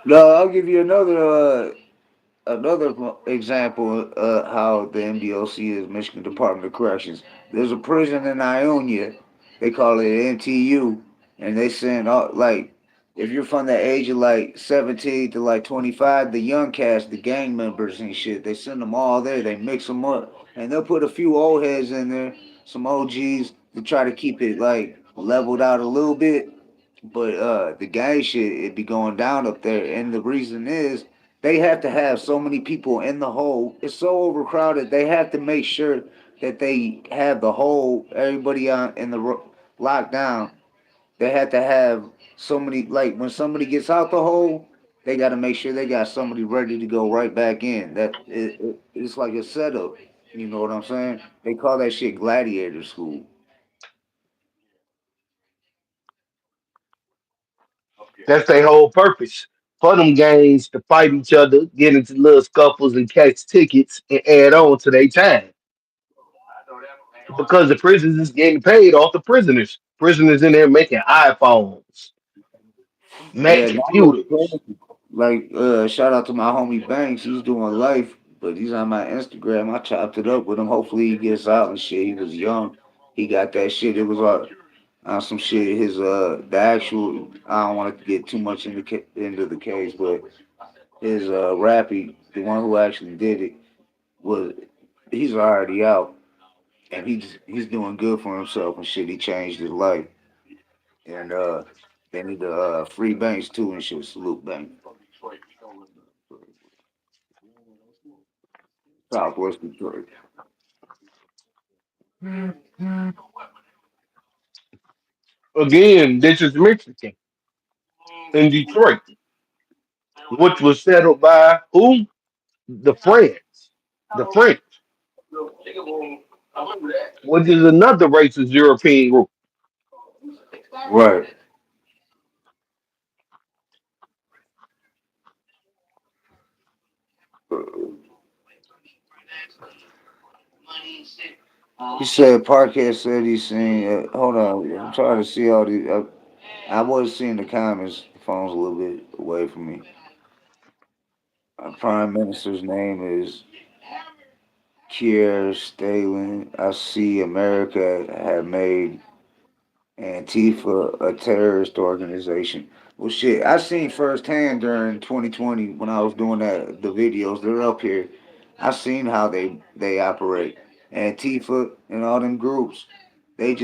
No, I'll give you another example how the MDOC is Michigan Department of Corrections. There's a prison in Ionia. They call it MTU, and they send all like if you're from the age of like 17 to like 25, the young cast, the gang members and shit, they send them all there. They mix them up, and they'll put a few old heads in there, some OGs to try to keep it like leveled out a little bit. But the gang shit, it be going down up there, and the reason is they have to have so many people in the hole. It's so overcrowded. They have to make sure that they have the hole, everybody on in the lockdown. They had to have so many, like when somebody gets out the hole, they got to make sure they got somebody ready to go right back in. It's like a setup. You know what I'm saying? They call that shit gladiator school. That's their whole purpose. For them gangs to fight each other, get into little scuffles and catch tickets and add on to their time. Because the prisons is getting paid off the prisoners. Prisoners in there making iPhones, Mac Yeah, now computers. like shout out to my homie Banks. He's doing life, but he's on my Instagram. I chopped it up with him. Hopefully he gets out and shit. He was young. He got that shit. It was on some shit. His the actual. I don't want to get too much into the case, but his rappy, the one who actually did it, was he's already out and he's doing good for himself and shit. He changed his life and they need to free Banks too and shit. Salute Banks. Southwest Detroit. Again, this is Michigan in Detroit, which was settled by who? The French. The French, which is another racist European group. Right. He said Parquet said he's seen. Hold on, I'm trying to see all these. I was seeing the comments. The phone's a little bit away from me. Our Prime Minister's name is Keir Stalin. I see America have made Antifa a terrorist organization. Well, shit, I seen firsthand during 2020 when I was doing the videos. They're up here. I seen how they operate. Antifa and all them groups. They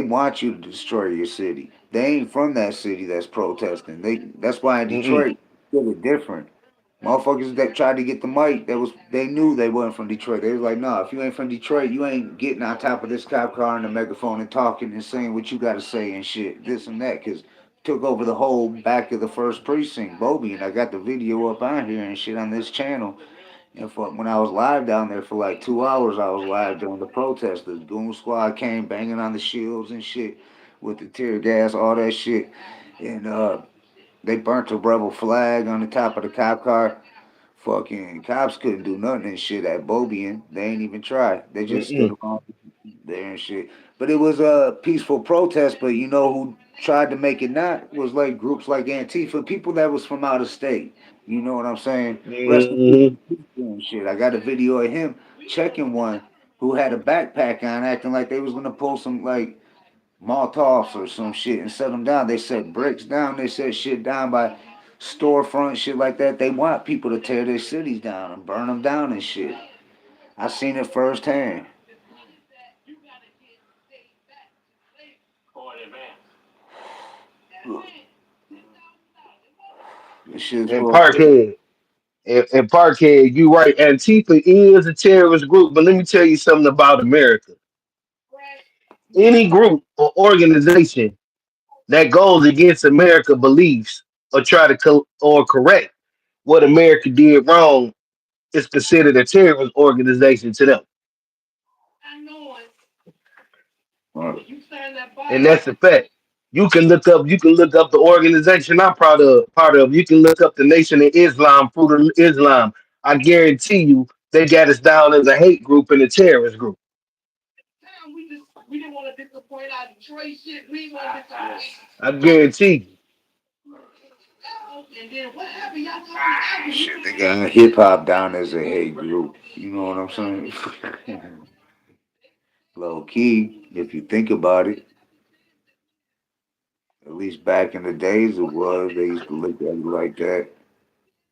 want you to destroy your city. They ain't from that city that's protesting. That's why in Mm-mm. Detroit, it's different. Motherfuckers that tried to get the mic, they knew they wasn't from Detroit. They was like, nah, if you ain't from Detroit, you ain't getting on top of this cop car and the megaphone and talking and saying what you gotta say and shit, this and that, cause took over the whole back of the first precinct, Bobby, and I got the video up on here and shit on this channel. And for when I was live down there for like 2 hours, I was live during the protest. The Goon Squad came banging on the shields and shit with the tear gas, all that shit, and they burnt the rebel flag on the top of the cop car. Fucking cops couldn't do nothing and shit at Bobian. They ain't even try. They just stood Mm-mm. around there and shit. But it was a peaceful protest. But you know who tried to make it not was like groups like Antifa, people that was from out of state. You know what I'm saying? Rest in peace Mm-hmm. and shit. I got a video of him checking one who had a backpack on, acting like they was gonna pull some like Molotovs or some shit and set them down. They set bricks down. They set shit down by storefront shit like that. They want people to tear their cities down and burn them down and shit. I seen it firsthand. This shit's And for a picture. Parkhead. And Parkhead, you right. Antifa is a terrorist group, but let me tell you something about America. Any group or organization that goes against America beliefs or try to or correct what America did wrong is considered a terrorist organization to them, and that's a fact. You can look up the organization I'm part of. You can look up the Nation of Islam, Fruit of Islam. I guarantee you, they got us down as a hate group and a terrorist group. I guarantee you. Shit, they got hip hop down as a hate group. You know what I'm saying? Low key, if you think about it, at least back in the days it was, they used to look at it like that.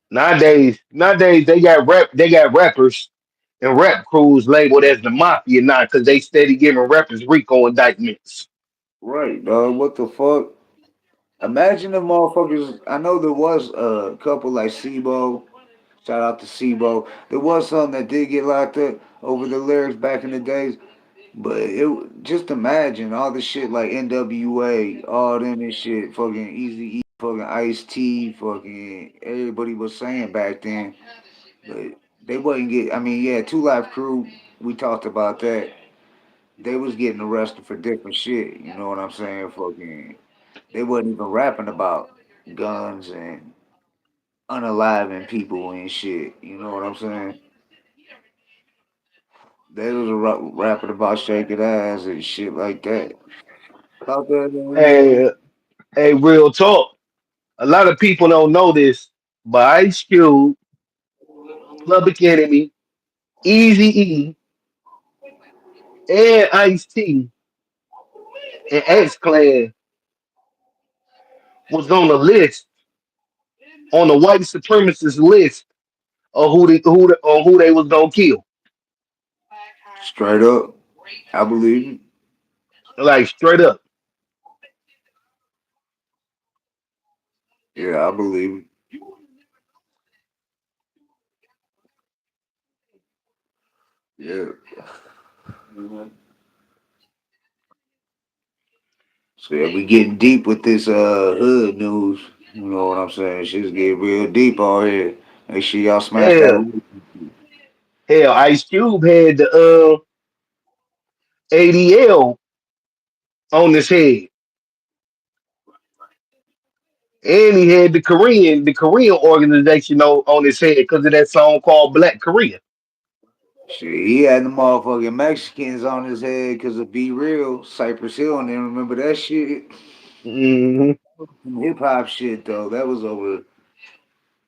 Nowadays they got rappers and rap crews labeled as the mafia now because they steady giving rappers RICO indictments. Right, dog. What the fuck? Imagine the motherfuckers. I know there was a couple like Sibo. Shout out to Sibo. There was some that did get locked up over the lyrics back in the days, but it just imagine all the shit like NWA, all them and shit, fucking Easy E, fucking Ice T, fucking everybody was saying back then. But they wasn't get. I mean, yeah, Two Live Crew. We talked about that. They was getting arrested for different shit. You know what I'm saying? Fucking, they wasn't even rapping about guns and unaliving people and shit. You know what I'm saying? They was rapping about shaking ass and shit like that. About that, Hey, hey, real talk. A lot of people don't know this, but Ice Cube, Public Enemy, Easy E, and Ice T and X Clan was on the list, on the white supremacist list of who they was gonna kill. straight up, I believe Like straight up. it. Yeah, I believe it. Yeah. So yeah, we getting deep with this hood news. You know what I'm saying? Shit's getting real deep out here. Make sure y'all smash that. Hell, hell, Ice Cube had the ADL on his head, and he had the Korean organization on his head because of that song called Black Korea. Shit, he had the motherfucking Mexicans on his head because of Be Real, Cypress Hill, and then remember that shit? Hmm. Some hip hop shit though. That was over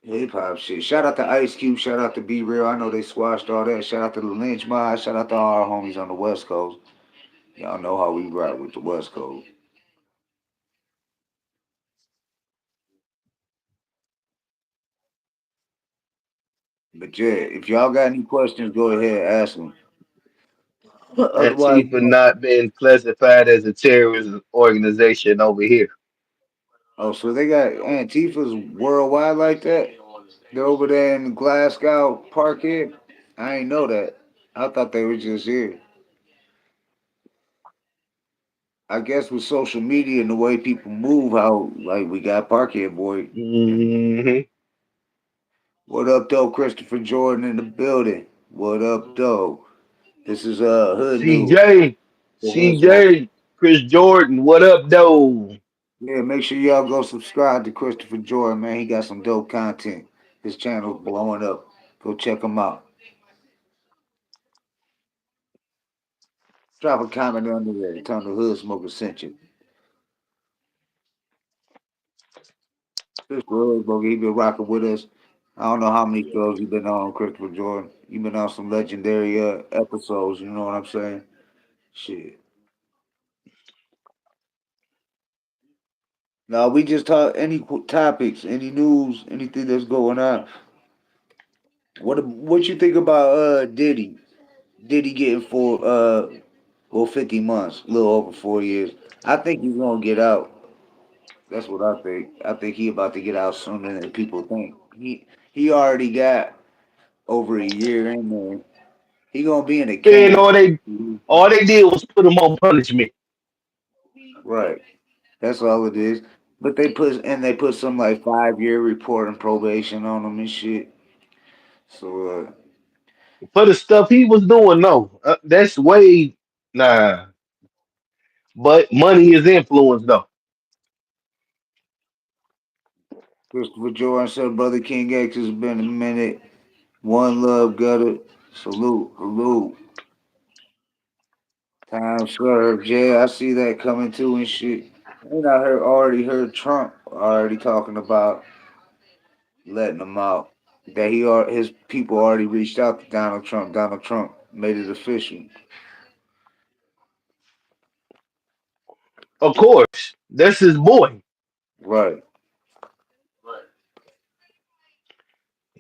hip hop shit. Shout out to Ice Cube. Shout out to Be Real. I know they squashed all that. Shout out to the Lynch Mob. Shout out to all our homies on the West Coast. Y'all know how we rock with the West Coast. But yeah, if y'all got any questions, go ahead ask them. Otherwise, Antifa not been classified as a terrorist organization over here. oh, so they got Antifa's worldwide like that? They're over there in Glasgow, Parkhead. I ain't know that. I thought they were just here. I guess with social media and the way people move, how like we got Parkhead boy. Hmm. What up, though? Christopher Jordan in the building. What up, though? This is hood news. CJ, The hood smoke. CJ, Chris Jordan, what up, though? Yeah, make sure y'all go subscribe to Christopher Jordan, man. He got some dope content. His channel's blowing up. Go check him out. Drop a comment under there. Tell him the hood smoker sent you. This hood smoker, he been rocking with us. I don't know how many shows he been on, Christopher Jordan. He been on some legendary episodes. You know what I'm saying? Shit. Now we just talk any topics, any news, anything that's going on. What you think about Diddy? Diddy getting well 50 months, a little over 4 years. I think he's gonna get out. That's what I think. I think he about to get out sooner than people think. He already got over a year in there. He gonna be in a Man, can. all they did was put him on punishment. Right. That's all it is. But they put some like 5 year report and probation on him and shit. So For the stuff he was doing, no. That's way, nah. But money is influence, though. Christopher Jordan said, Brother King X, has been a minute. One love, gutter. Salute, salute. Time served. Yeah, I see that coming too and shit. And I already heard Trump already talking about letting him out. That his people already reached out to Donald Trump. Donald Trump made it official. Of course, that's his boy. Right.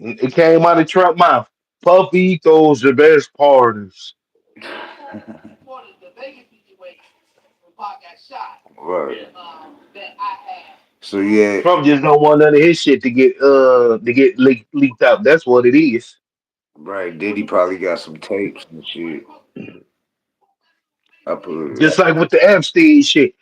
It came out of Trump mouth. Puffy throws the best parties. Right. So yeah, Trump just don't want none of his shit to get leaked out. That's what it is. right. Diddy probably got some tapes and shit. I put Just like with the Epstein shit.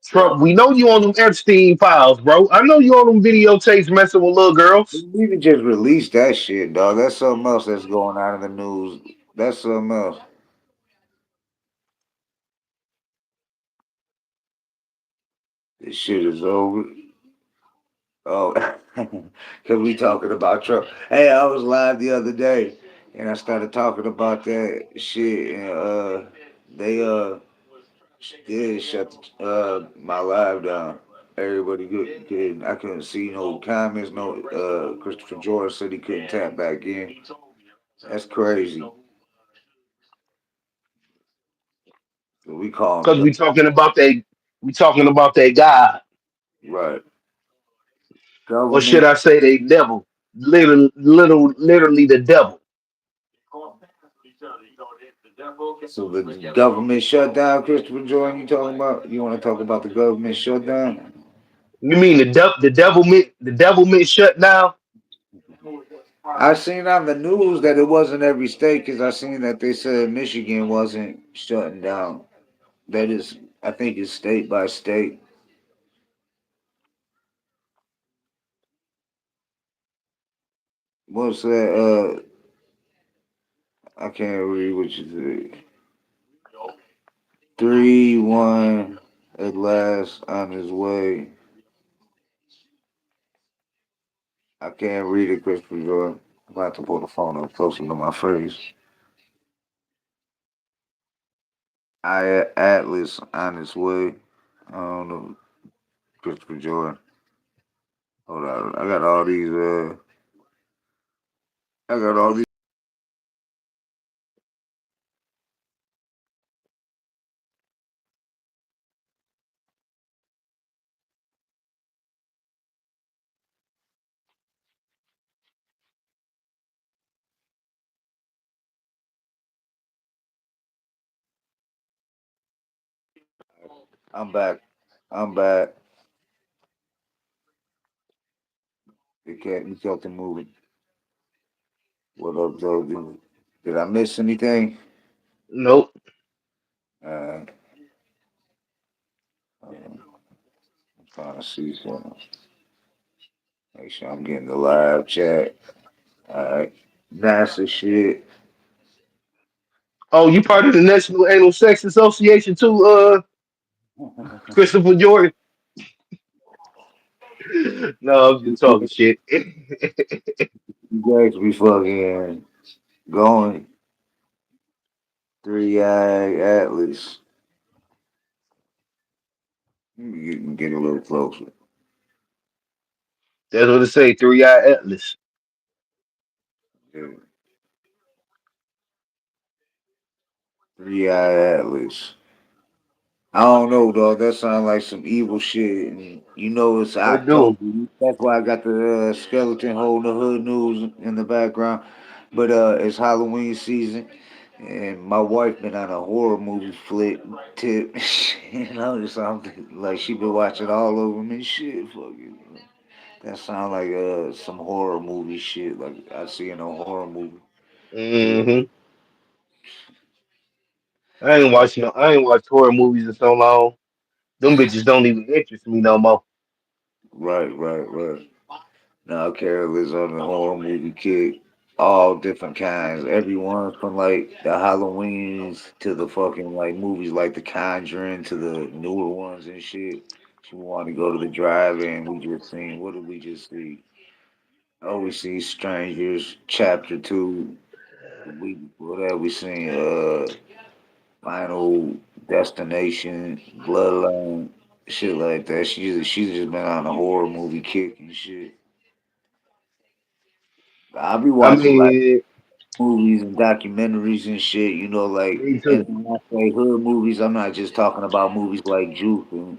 Trump, we know you on them Epstein files, bro. I know you on them videotapes messing with little We girls. need to just release that shit, dog. That's something else that's going on in the news. That's something else. This shit is over. Oh, because we talking about Trump. Hey, I was live the other day, and I started talking about that shit, and they did shut my live down. Everybody good. I couldn't see no comments. No, Christopher George said he couldn't tap back in. That's crazy. So we call him Cause the we talking about that guy. right Or should government. I say they devil. Literally the devil. So the government shutdown, Christopher Jordan, you talking about? You want to talk about the government shutdown? You mean the devilment shut down? I seen on the news that it wasn't every state because I seen that they said Michigan wasn't shutting down. That is, I think it's state by state. What's that? I can't read what you said. 3-1 at last on his way. I can't read it, Christopher Jordan. I'm about to pull the phone up closer to my face. I Atlas on its way. I don't know, Christopher Jordan. Hold on, I got all these. I got all these. I'm back. I'm back. You kept the moving. What up, Joe? Did I miss anything? Nope. Uh, I'm trying to see something. Make sure I'm getting the live chat. All right. NASA shit. Oh, you part of the National Anal Sex Association too, Christopher Jordan? No, I'm just talking shit. You guys be fucking going 3-eye Atlas. You can get a little closer. That's what it say, three eye atlas. Yeah. 3-eye Atlas. I don't know, dog. That sounds like some evil shit. And you know it's It do. October. That's why I got the skeleton holding the hood news in the background. But it's Halloween season, and my wife been on a horror movie flick tip. Something like she been watching all of them and shit. Fucking, that sound like some horror movie shit. Like I see in a horror movie. But Hmm. I ain't watched horror movies in so long. Them bitches don't even interest me no more. right. Now Carol is on the horror movie kick. All different kinds. Everyone from like the Halloweens to the fucking like movies like The Conjuring to the newer ones and shit. She wanted to go to the drive-in. We just seen, what did we just see? Oh, we see Strangers Chapter 2. Whatever we seen, Final Destination, Bloodline, shit like that. She's just been on a horror movie kick and shit. I'll be I watching like mean, movies and documentaries and shit, you know, like, me and too. when I say hood movies, I'm not just talking about movies like Juke and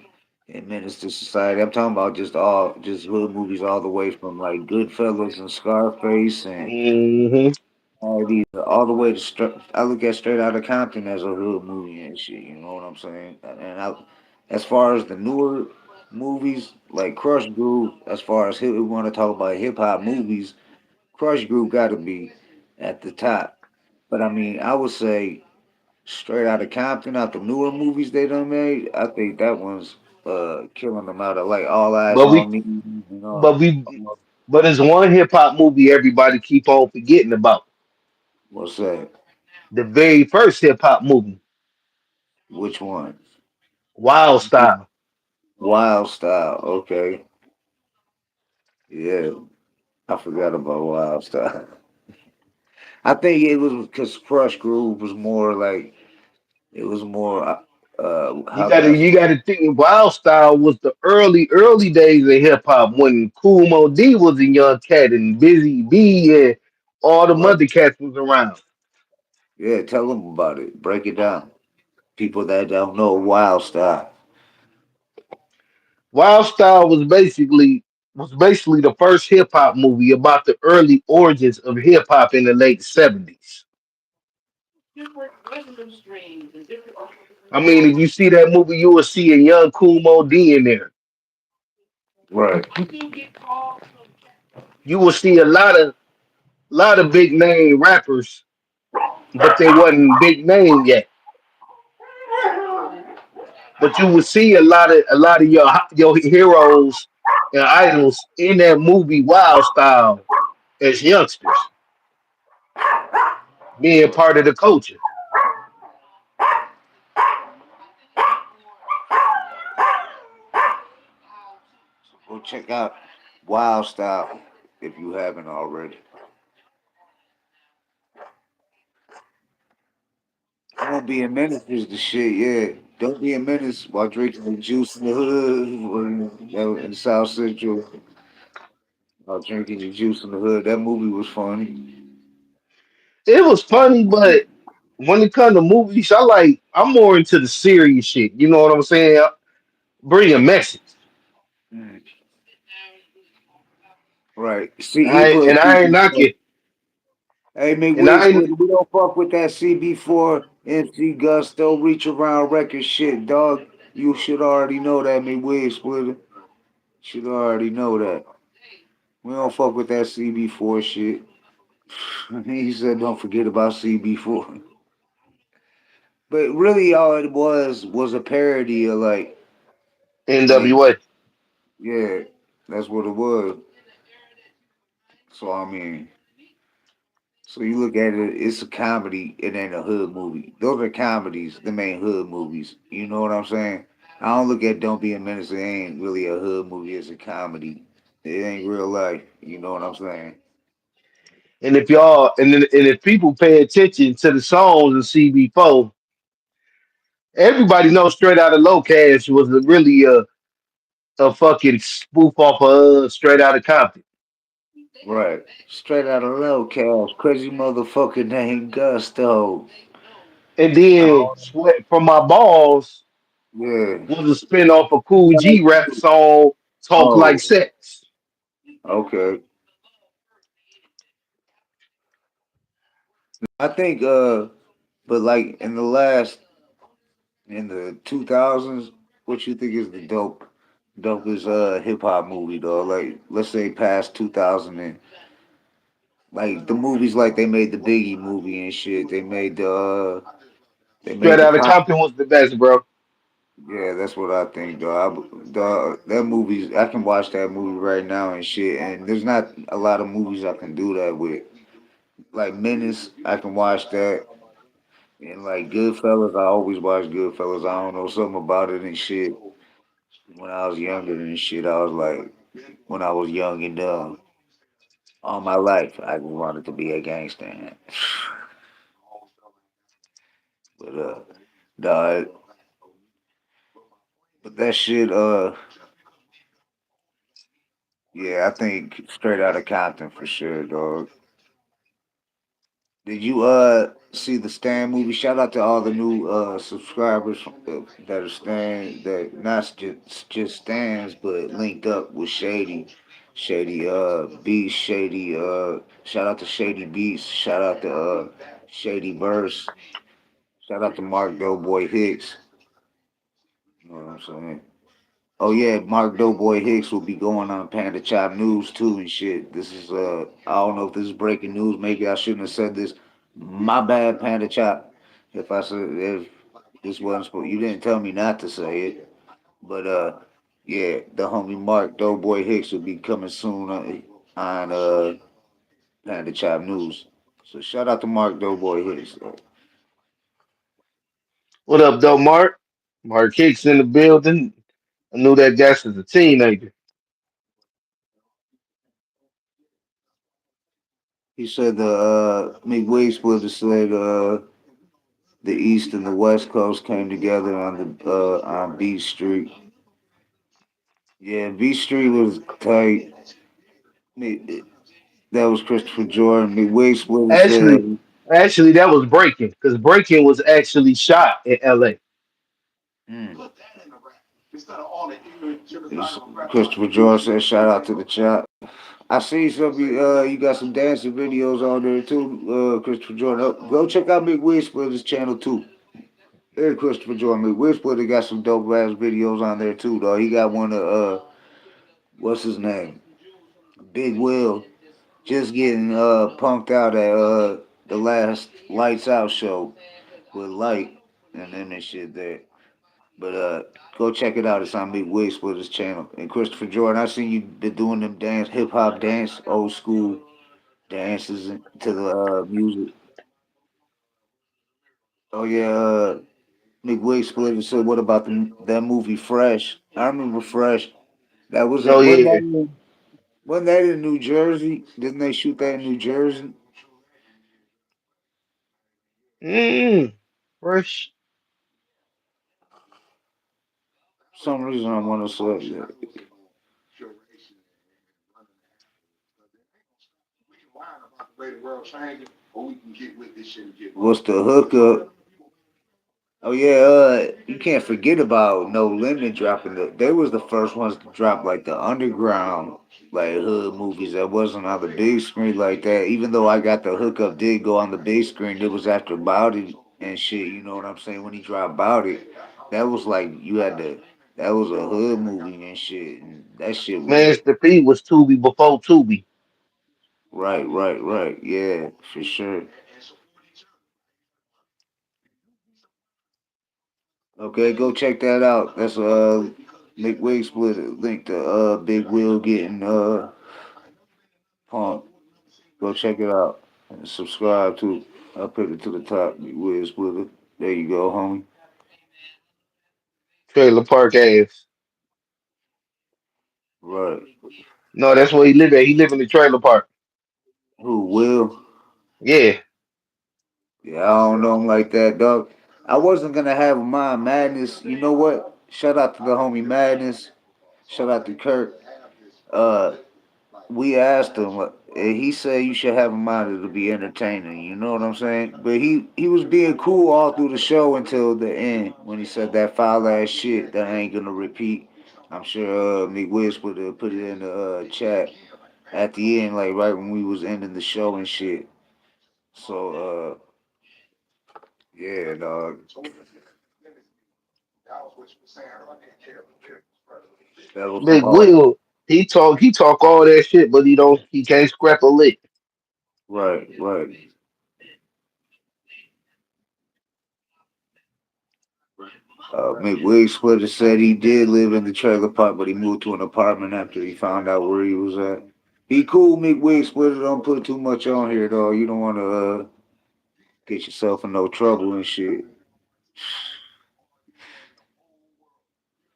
Menace to Society. I'm talking about just hood movies all the way from like Goodfellas and Scarface and Hmm. all these, all the way to I look at Straight Outta Compton as a hood movie and shit. You know what I'm saying? And as far as the newer movies like Crush Groove. As far as we want to talk about hip hop movies, Crush Groove got to be at the top. But I mean, I would say straight out of Compton, out the newer movies they done made, I think that one's killing them out of like All Eyes But on we Me and but we but there's one hip hop movie everybody keep on forgetting about. what's that? The very first hip hop movie, Which one? Wild Style. Wild Style. Okay, yeah, I forgot about Wild Style. I think it was because Crush Groove was more like it was more. You How could gotta I you say? gotta think Wild Style was the early days of hip hop when Cool Mo D was a young cat and Busy B and all the Right. mother cats was around. Yeah, tell them about it. Break it down. People that don't know Wild Style. Wild Style was basically the first hip hop movie about the early origins of hip hop in the late 70s. I mean, if you see that movie, you will see a young Cool Mo D in there. Right. You will see a lot of big name rappers, but they wasn't big name yet. But you will see a lot of your heroes and idols in that movie Wild Style as youngsters, being part of the culture. Go check out Wild Style if you haven't already. Don't be a menace is the shit, yeah. Don't be a menace while drinking the juice in the hood or in South Central. While drinking the juice in the hood. That movie was funny. It was funny, but when it comes to movies, I'm more into the serious shit. You know what I'm saying? Bring a message. Mm. Right. See, he I put and I ain't CB4. knocking. Hey, me And I Wigs, ain't we don't fuck with that CB4 MC Gusto reach around record shit, dog. You should already know that, me Wigs, Splitter. Should already know that. We don't fuck with that CB4 shit. He said, don't forget about CB4. But really, all it was a parody of like, NWA. yeah, that's what it was. So I mean, so you look at it, it's a comedy. It ain't a hood movie. Those are comedies. Them ain't hood movies. You know what I'm saying? I don't look at Don't Be a Menace. It ain't really a hood movie. It's a comedy. It ain't real life. You know what I'm saying? And if people pay attention to the songs of CB4, everybody knows Straight Out of Low Cash was really a fucking spoof off of Straight Out of Compton. Right. Straight out of low cash. Crazy motherfucker named Gusto. And then Oh, Sweat from My Balls yeah. was a spin off of Cool G rap song Talk Like Oh, Sex. okay. I think but like in the 2000s, what you think is the dopest hip hop movie though? Like let's say past 2000 and like the movies like they made the Biggie movie and shit. They Straight made the Out of pop. Compton was the best, bro. Yeah, that's what I think, though. That movies, I can watch that movie right now and shit, and there's not a lot of movies I can do that with. Like Menace, I can watch that, and like Goodfellas, I always watch Goodfellas. I don't know something about it and shit. When I was younger and shit, I was like, when I was young and dumb, all my life I just wanted to be a gangster. But dog, but that shit, yeah, I think straight out of Compton for sure, dog. Did you see the Stan movie? Shout out to all the new subscribers that are staying that not just stands but linked up with Shady Beats, Shady shout out to Shady Beats, shout out to Shady Verse, shout out to Mark Doughboy Hicks. You know what I'm saying? Oh yeah, Mark Doughboy Hicks will be going on Panda Chop News too and shit. This is I don't know if this is breaking news. Maybe I shouldn't have said this. My bad, Panda Chop. If this wasn't supposed, you didn't tell me not to say it. But yeah, the homie Mark Doughboy Hicks will be coming soon on Panda Chop News. So shout out to Mark Doughboy Hicks. What up, though, Mark? Mark Hicks in the building. I knew that guy since a teenager. He said the McWade brother said the East and the West Coast came together on the on B Street. Yeah, B Street was tight. That was Christopher Jordan. McWade Splitter Actually, said actually, that was Breaking because Breaking was actually shot in L.A. mm, Christopher Jordan said shout out to the chat. I see some you got some dancing videos on there too, Christopher Jordan. Go check out McWade Splitter's channel too. Hey, Christopher Jordan. McWade Splitter got some dope ass videos on there too, though. He got one of what's his name? Big Will just getting punked out at the last Lights Out show with Light and then that shit there. But go check it out. It's on Big Wigs with his channel. And Christopher Jordan, I seen you been doing them dance, hip hop dance, old school dances to the music. Oh yeah, Big Wigs split and said, "What about that movie Fresh?" I remember Fresh. That was Oh it. yeah, Wasn't that in New Jersey? Didn't they shoot that in New Jersey? mm, fresh. For some reason I want to say that. What's the hookup? Oh yeah, you can't forget about No Limit dropping they was the first ones to drop like the underground like hood movies that wasn't on the big screen like that. Even though I got the hookup did go on the big screen, it was after Bout It and shit, you know what I'm saying? When he dropped Bout It, that was like you had to that was a hood movie and shit and that shit was Master P was Tubi before Tubi. right. Yeah, for sure. Okay, go check that out. That's Nick Wig split link to Big Will getting Punk. Go check it out and subscribe to. I'll put it to the top. Wiz Splitter. There you go, homie. Trailer Park ass. Right. No, that's where he live at. He live in the trailer park. Who will? Yeah. Yeah, I don't know him like that, dog. I wasn't gonna have a mind madness. You know what? Shout out to the homie Madness. Shout out to Kirk. Uh, we asked him. He said you should have a mind to be entertaining. You know what I'm saying? But he was being cool all through the show until the end when he said that foul ass shit that I ain't gonna repeat. I'm sure Meek Wiz put it in the chat at the end, like right when we was ending the show and shit. So yeah, dog, that was some Big hard. Will, he talk all that shit, but he can't scrap a lick. Right. McWig Splitter said he did live in the trailer park, but he moved to an apartment after he found out where he was at. He cool, McWig Splitter. Don't put too much on here, though. You don't want to get yourself in no trouble and shit.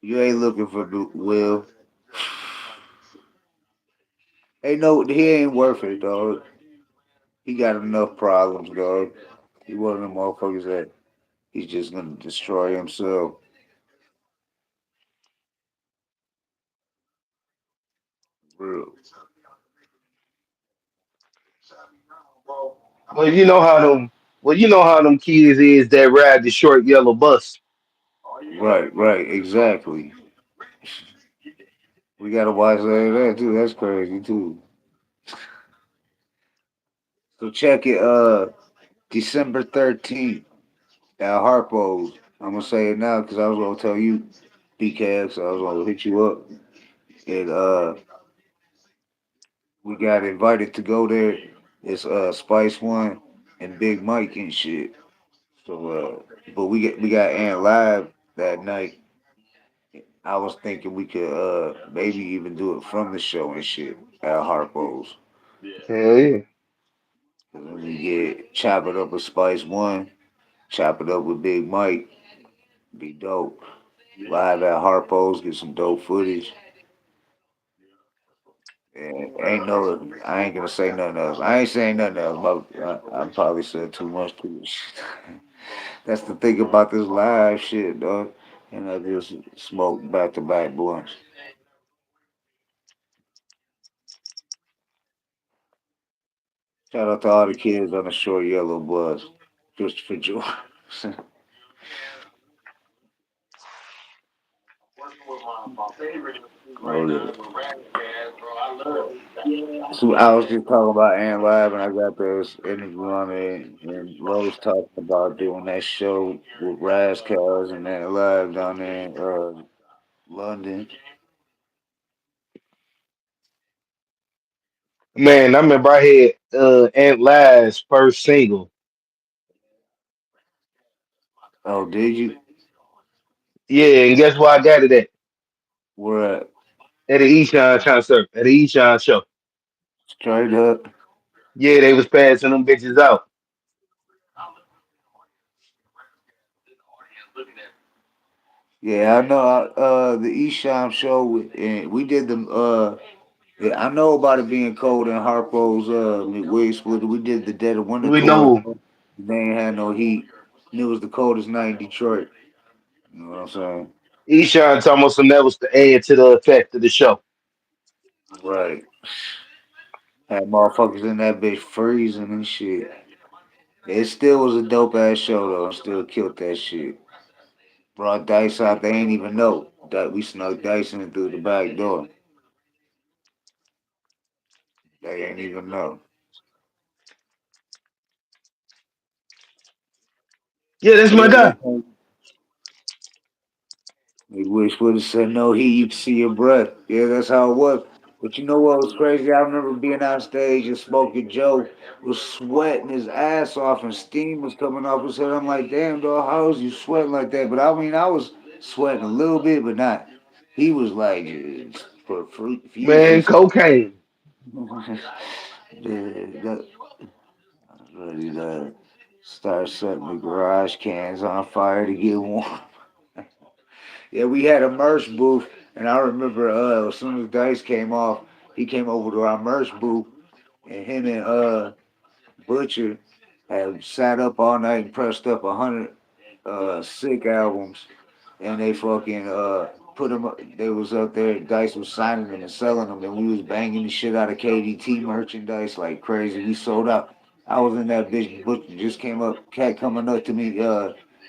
You ain't looking for Will. Ain't no, he ain't worth it, dog. He got enough problems, dog. He one of them motherfuckers that he's just gonna destroy himself. Real. Well, you know how them. Well, you know how them kids is that ride the short yellow bus. Right, exactly. We gotta watch that too. That's crazy too. So check it. December 13th at Harpo's. I'm gonna say it now because I was gonna tell you. PCAB, so I was gonna hit you up. And we got invited to go there. It's Spice One and Big Mike and shit. So but we got Ant live that night. I was thinking we could maybe even do it from the show and shit at Harpo's. Hell yeah. Cause when we get chop it up with Spice One, chop it up with Big Mike, be dope. Live at Harpo's, get some dope footage. And ain't no, I ain't gonna say nothing else. I ain't saying nothing else. I probably said too much to it. That's the thing about this live shit, dog. And I just smoke back to back blunts. Shout out to all the kids on the short yellow bus. Christopher George. Oh, yeah. So I was just talking about Ant Live, and I got this interview on it, and Rose talking about doing that show with Razzcast and Ant Live down there in London. Man, I remember I had Ant Live's first single. Oh, did you? Yeah, and guess where I got it at? Where at? At the Eshon concert, at the Eshon show. Straight up. Yeah, they was passing them bitches out. Yeah, I know. The Esham show, and we did the. Yeah, I know about it being cold in Harpo's midway split. We did the Dead of Winter We tour. know They ain't had no heat. And it was the coldest night in Detroit. You know what I'm saying? Eshon told us some that was to add to the effect of the show. Right. Had motherfuckers in that bitch freezing and shit. It still was a dope ass show though. And still killed that shit. Brought Dice out. They ain't even know that we snuck Dice in through the back door. They ain't even know. Yeah, that's But my yeah, guy. we wish would have said no heat, you could see your breath. Yeah, that's how it was. But you know what was crazy? I remember being on stage and Smoking Joe was sweating his ass off and steam was coming off his head. I'm like, damn, dog, how is you sweating like that? But I mean, I was sweating a little bit, but not. He was like, Man, profusely. cocaine. Yeah, ready to start setting the garage cans on fire to get warm. Yeah, we had a merch booth, and I remember as soon as Dice came off, he came over to our merch booth, and him and Butcher had sat up all night and pressed up 100 sick albums, and they fucking put them. They was up there. Dice was signing them and selling them, and we was banging the shit out of KDT merchandise like crazy. We sold out. I was in that bitch. Butcher just came up. Cat coming up to me,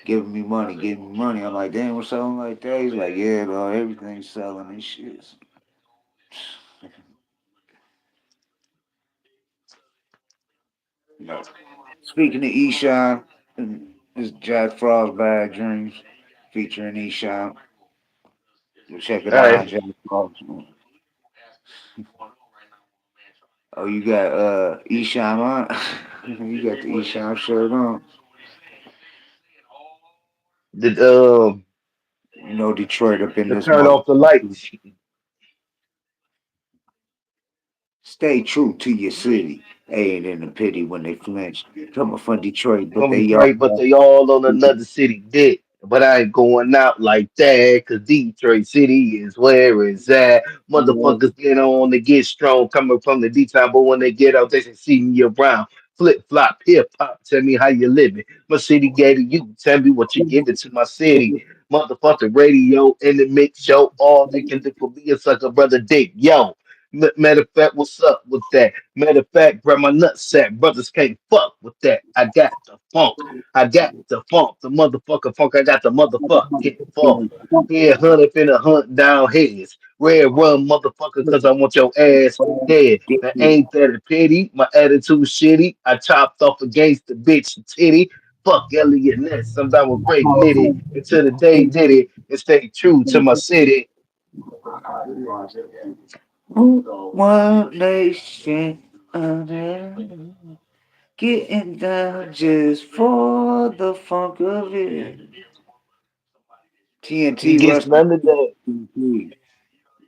giving me money, giving me money. I'm like, damn, we're selling like that. He's like, yeah, dog, everything's selling and shit. No. Speaking of Esham, this Jack Frost Bad Dreams featuring Esham. Check it All out right. on Jack Frost. Oh, you got Esham on? You got the Esham shirt on. The You know Detroit up in to this turn mother. off the lights. Stay true to your city. Ain't in the pity when they flinch. Coming from Detroit, but From they Detroit, but y'all. they all on another city dick. But I ain't going out like that, cause Detroit City is where it's at. Motherfuckers get on, they get strong, coming from the D town, but when they get out, they can see me around. Flip flop, hip hop, tell me how you living. My city gave to you, tell me what you giving to my city. Motherfucking radio in the mix show, all they can do for me is suck a brother dick. Yo, matter of fact, what's up with that? Matter of fact, grab my nutsack. Brothers can't fuck with that. I got the funk. I got the funk. The motherfucker funk. I got the motherfucking funk. Head hunt up in a hunt down heads. Red run, motherfucker, cause I want your ass dead. Now ain't that a pity? My attitude shitty. I chopped off against the bitch titty. Fuck Elliot Ness. Sometimes with Craig Nitty. Until the day did it. and stay true to my city. One nation under, getting down just for the funk of it. You TNT get Rust. none of that. You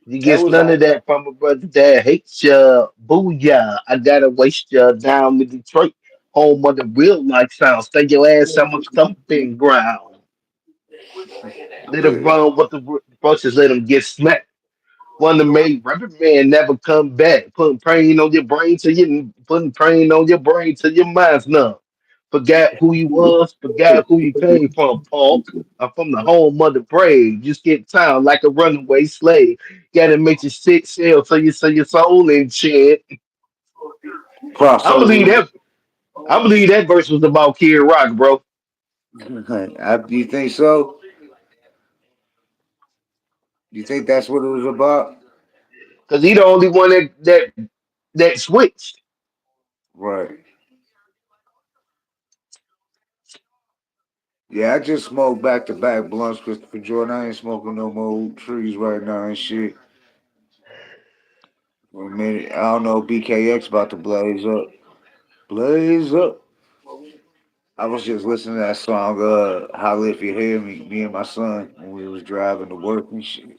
That get was none of that from a brother that hates ya. Booyah. I gotta waste ya down in Detroit. Home of the real life sound. Stay your ass on my stumping ground. Let it yeah. run with the brushes, let them get smacked. One that made rubber man never come back. Putting pain on your brain till you putting pain on your brain till your mind's numb. Forgot who you was, forgot who you came from, punk. I'm from the home of the brave. You skip town like a runaway slave. Gotta make your shit sell your soul and shit. I believe Crossover. that I believe that verse was about Kid Rock, bro. Do you think so? You think that's what it was about? Cause he the only one that switched. Right. Yeah, I just smoked back to back blunts, Christopher Jordan. I ain't smoking no more trees right now and shit. For a minute. I don't know, BKX about to blaze up. Blaze up. I was just listening to that song, Holla If You Hear Me and my son, when we was driving to work and shit.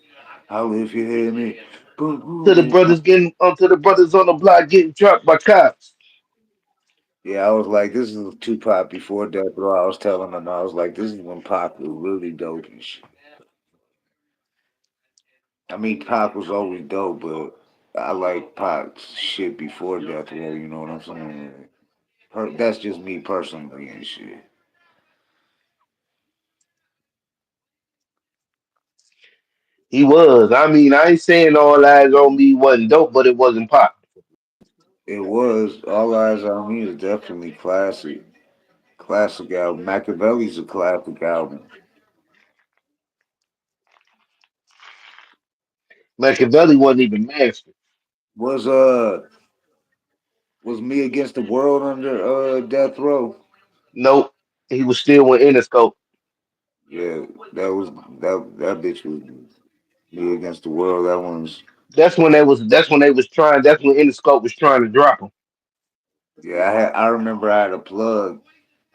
Holla if you hear me. Boom, To the boom. brothers getting onto the brothers on the block getting dropped by cops. Yeah, I was like, this is Tupac before Death Row. I was telling them, I was like, this is when Pac was really dope and shit. I mean, Pac was always dope, but I like Pac's shit before Death Row, you know what I'm saying? That's just me personally and shit. He was. I mean, I ain't saying all eyes on me wasn't dope, but it wasn't pop. It was. All Eyes on Me is definitely classic. Classic album. Machiavelli's a classic album. Machiavelli wasn't even mastered. Was uh was Me Against the World under Death Row? Nope. He was still with Interscope. Yeah, that was that bitch was Me Against the World. That one's That's when Interscope was trying to drop him. yeah. I remember I had a plug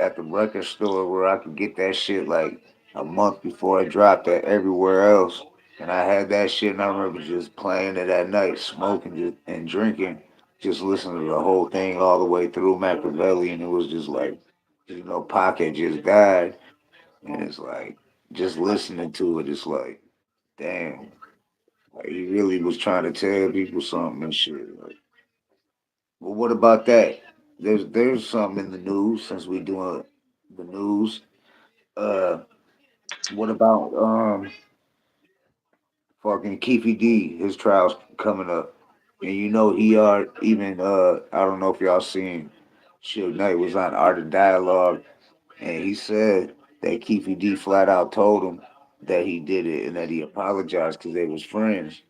at the record store where I could get that shit like a month before it dropped at everywhere else. And I had that shit, and I remember just playing it at night, smoking and drinking, just listening to the whole thing all the way through Machiavelli, and it was just like, Pac had just died, and it's like just listening to it, it's like, damn, like he really was trying to tell people something and shit. Like, well, what about that? There's something in the news since we doing the news. Uh, what about fucking Keefy D? His trial's coming up, and he are even I don't know if y'all seen. Suge Knight was on Art of Dialogue, and he said that Keefy D flat out told him that he did it and that he apologized because they was friends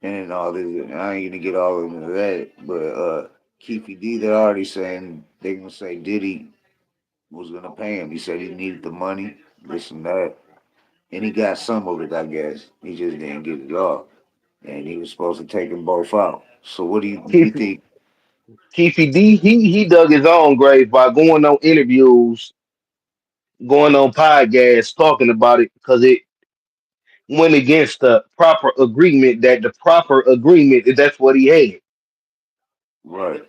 and all this. And I ain't gonna get all into that, but Keefy D, they're already saying they gonna say Diddy was gonna pay him. He said he needed the money, this and that. And he got some of it, I guess. He just didn't get it all. And he was supposed to take them both out. So what do you Keefy, think? Keefy D, he dug his own grave by going on interviews, going on podcasts, talking about it because it went against the proper agreement. That the proper agreement that's what he had. Right.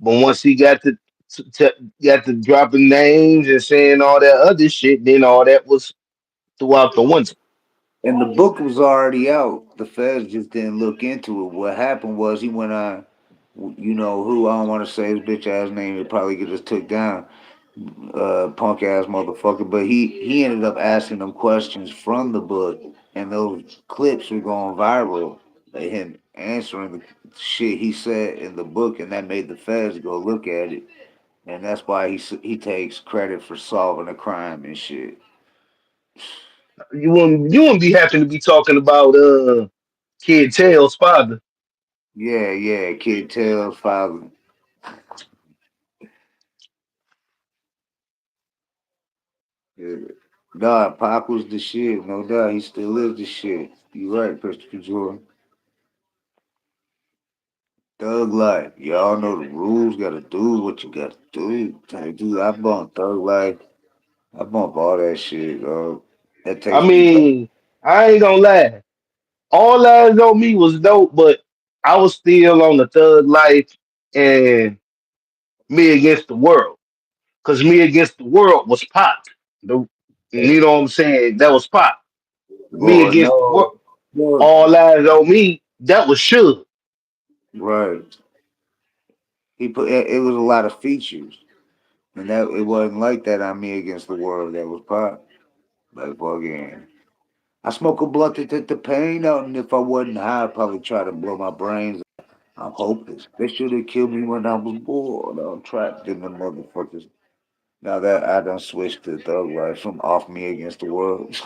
But once he got to dropping names and saying all that other shit, then all that was throughout the winter. And the book was already out. The feds just didn't look into it. What happened was he went on, who I don't want to say his bitch ass name. It probably get us took down, punk ass motherfucker. But he ended up asking them questions from the book, and those clips were going viral. Him answering the shit he said in the book, and that made the feds go look at it, and that's why he takes credit for solving a crime and shit. You wouldn't be happy to be talking about Kid Tail's father. Yeah, yeah. Kid tells father. Yeah. Nah, Pac was the shit, no doubt. He still is the shit. You right, Christopher Jordan. Thug life. Y'all know the rules. Gotta do what you gotta do. Dude, I bump Thug life. I bump all that shit, That I takes me back. mean, I ain't gonna lie. All Eyes on Me was dope, but I was still on the Thug Life and Me Against the World. Cause Me Against the World was pop. The, you know what I'm saying? That was pop. Me Lord Against the World. no. Lord. All Eyes on Me. That was Suge. Right. He put it was a lot of features. And that it wasn't like that on Me Against the World that was pop. Like fucking I smoke a blunt to take the pain out, and if I wasn't high, I'd probably try to blow my brains. I'm hopeless. They should have killed me when I was born. I'm trapped in the motherfuckers. Now that I done switched to thug life from off Me Against the World.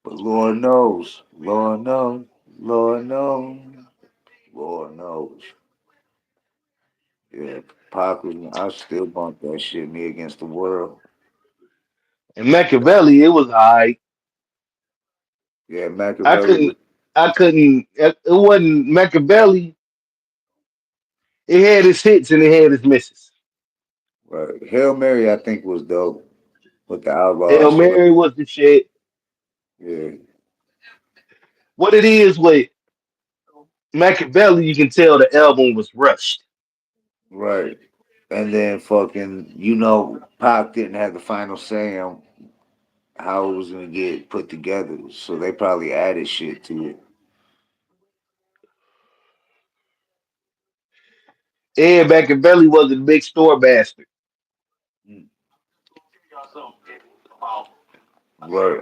But Lord knows, Lord knows, Lord knows, Lord knows. Yeah, Pac was, I still bump that shit, Me Against the World. And Machiavelli, it was alright. Yeah, I Machiavelli was couldn't I couldn't it wasn't Machiavelli. It had its hits and it had its misses. right. Hail Mary, I think, was dope with the Hail Outlaws. Mary was the shit. Yeah, What it is with Machiavelli, you can tell the album was rushed. right. And then fucking, Pac didn't have the final say on how it was gonna get put together, so they probably added shit to it. And Machiavelli was a big store bastard. Mm. Right.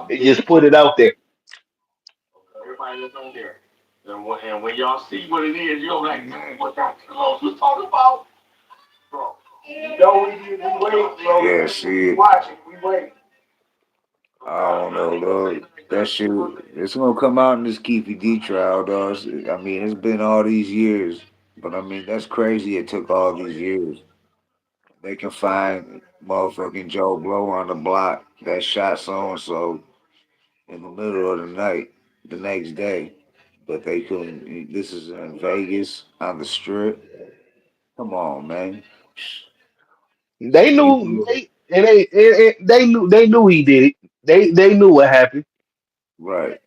It just put it out there. Yeah, see, I don't know, dog. That shit, it's gonna come out in this Keefy D trial, dog. I mean, it's been all these years, but I mean, that's crazy. It took all these years. They can find motherfucking Joe Blow on the block that shot so and so in the middle of the night the next day, but they couldn't. This is in Vegas on the strip. Come on, man. They You knew they knew he did it. They knew what happened. right.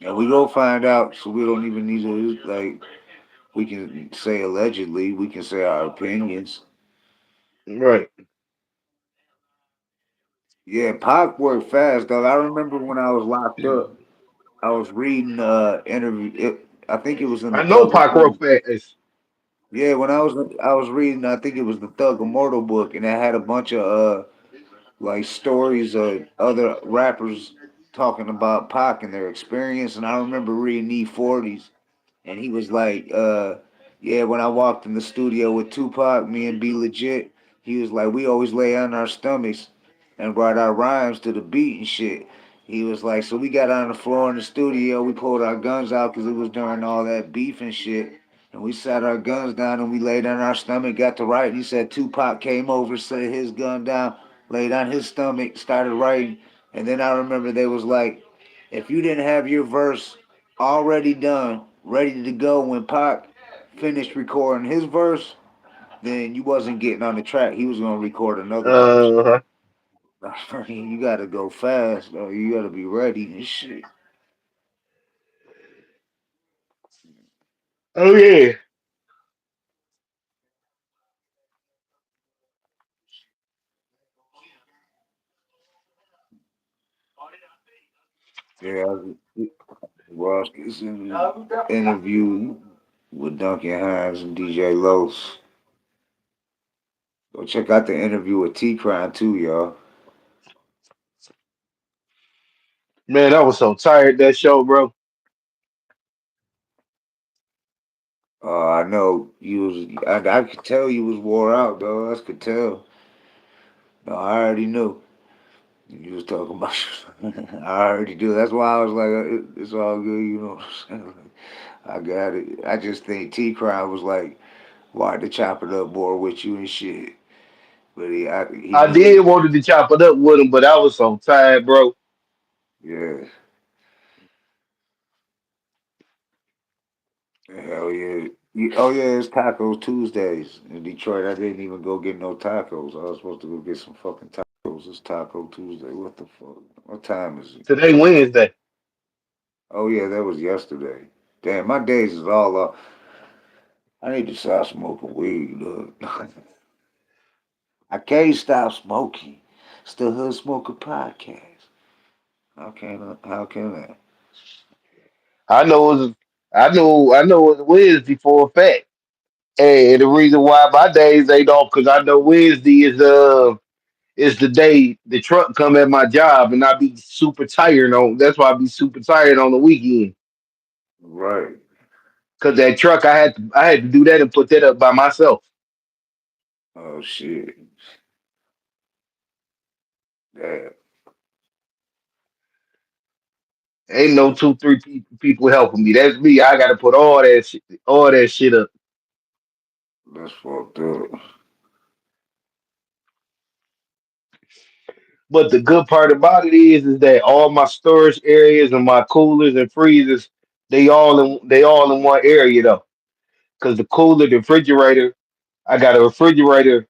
And we go find out, so we don't even need to like. We can say allegedly. We can say our opinions. Right. Yeah, Pac worked fast, though. I remember when I was locked up, I was reading interview. I think it was in the I know Thug Pac Immortal. wrote fast. Yeah, when I was reading, I think it was the Thug Immortal book, and it had a bunch of like stories of other rappers talking about Pac and their experience. And I remember reading E40s, and he was like, yeah, when I walked in the studio with Tupac, me and B Legit, he was like, we always lay on our stomachs and write our rhymes to the beat and shit. He was like, so we got on the floor in the studio, we pulled our guns out because it was during all that beef and shit. And we sat our guns down and we laid on our stomach, got to write. He said Tupac came over, set his gun down, laid on his stomach, started writing. And then I remember they was like, if you didn't have your verse already done, ready to go when Pac finished recording his verse, then you wasn't getting on the track. He was gonna record another verse. Uh-huh. I mean, you gotta go fast, though. You gotta be ready and shit. Oh yeah. Yeah, Ross gets in the interview with Duncan Hines and DJ Los. Go check out the interview with T Crime too, y'all. Man, I was so tired that show, bro. I know you was. I could tell you was wore out, though. I could tell. No, I already knew. You was talking about. I already do. That's why I was like, it's all good. You know what I'm saying? Like, I got it. I just think T Crime was like, why to chop it up more with you and shit. he I knew it. did wanted to chop it up with him, but I was so tired, bro. Yeah, hell yeah. Oh yeah, it's Taco Tuesdays in Detroit. I didn't even go get no tacos. I was supposed to go get some fucking tacos. It's Taco Tuesday. What the fuck? What time is it? Today Wednesday. Oh yeah, that was yesterday. Damn, my days is all up. I need to stop smoking weed. Look, I can't stop smoking. Still Hood Smoker podcast. How can I? How can I? I know it was I know it was Wednesday for a fact. And the reason why my days ain't off because I know Wednesday is the day the truck come at my job and I be super tired on that's why I be super tired on the weekend. Right. Cause that truck I had to do that and put that up by myself. Oh shit. Damn. Ain't no two, three people helping me. That's me. I gotta put all that shit up. That's fucked up. But the good part about it is that all my storage areas and my coolers and freezers, they all in one area though. Cause the cooler, the refrigerator, I got a refrigerator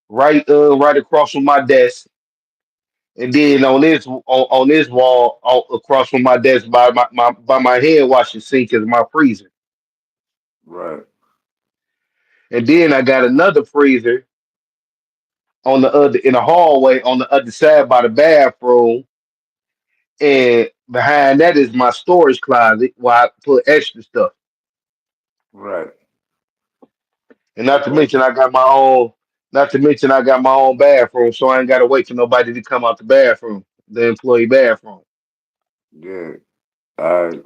right across from my desk, and then on this wall across from my desk by my hand washing sink is my freezer, Right. and then I got another freezer on the other in the hallway on the other side by the bathroom, and behind that is my storage closet where I put extra stuff. Right. And not to Okay. mention I got my own. Not to mention I got my own bathroom, so I ain't gotta wait for nobody to come out the bathroom, the employee bathroom. Yeah. I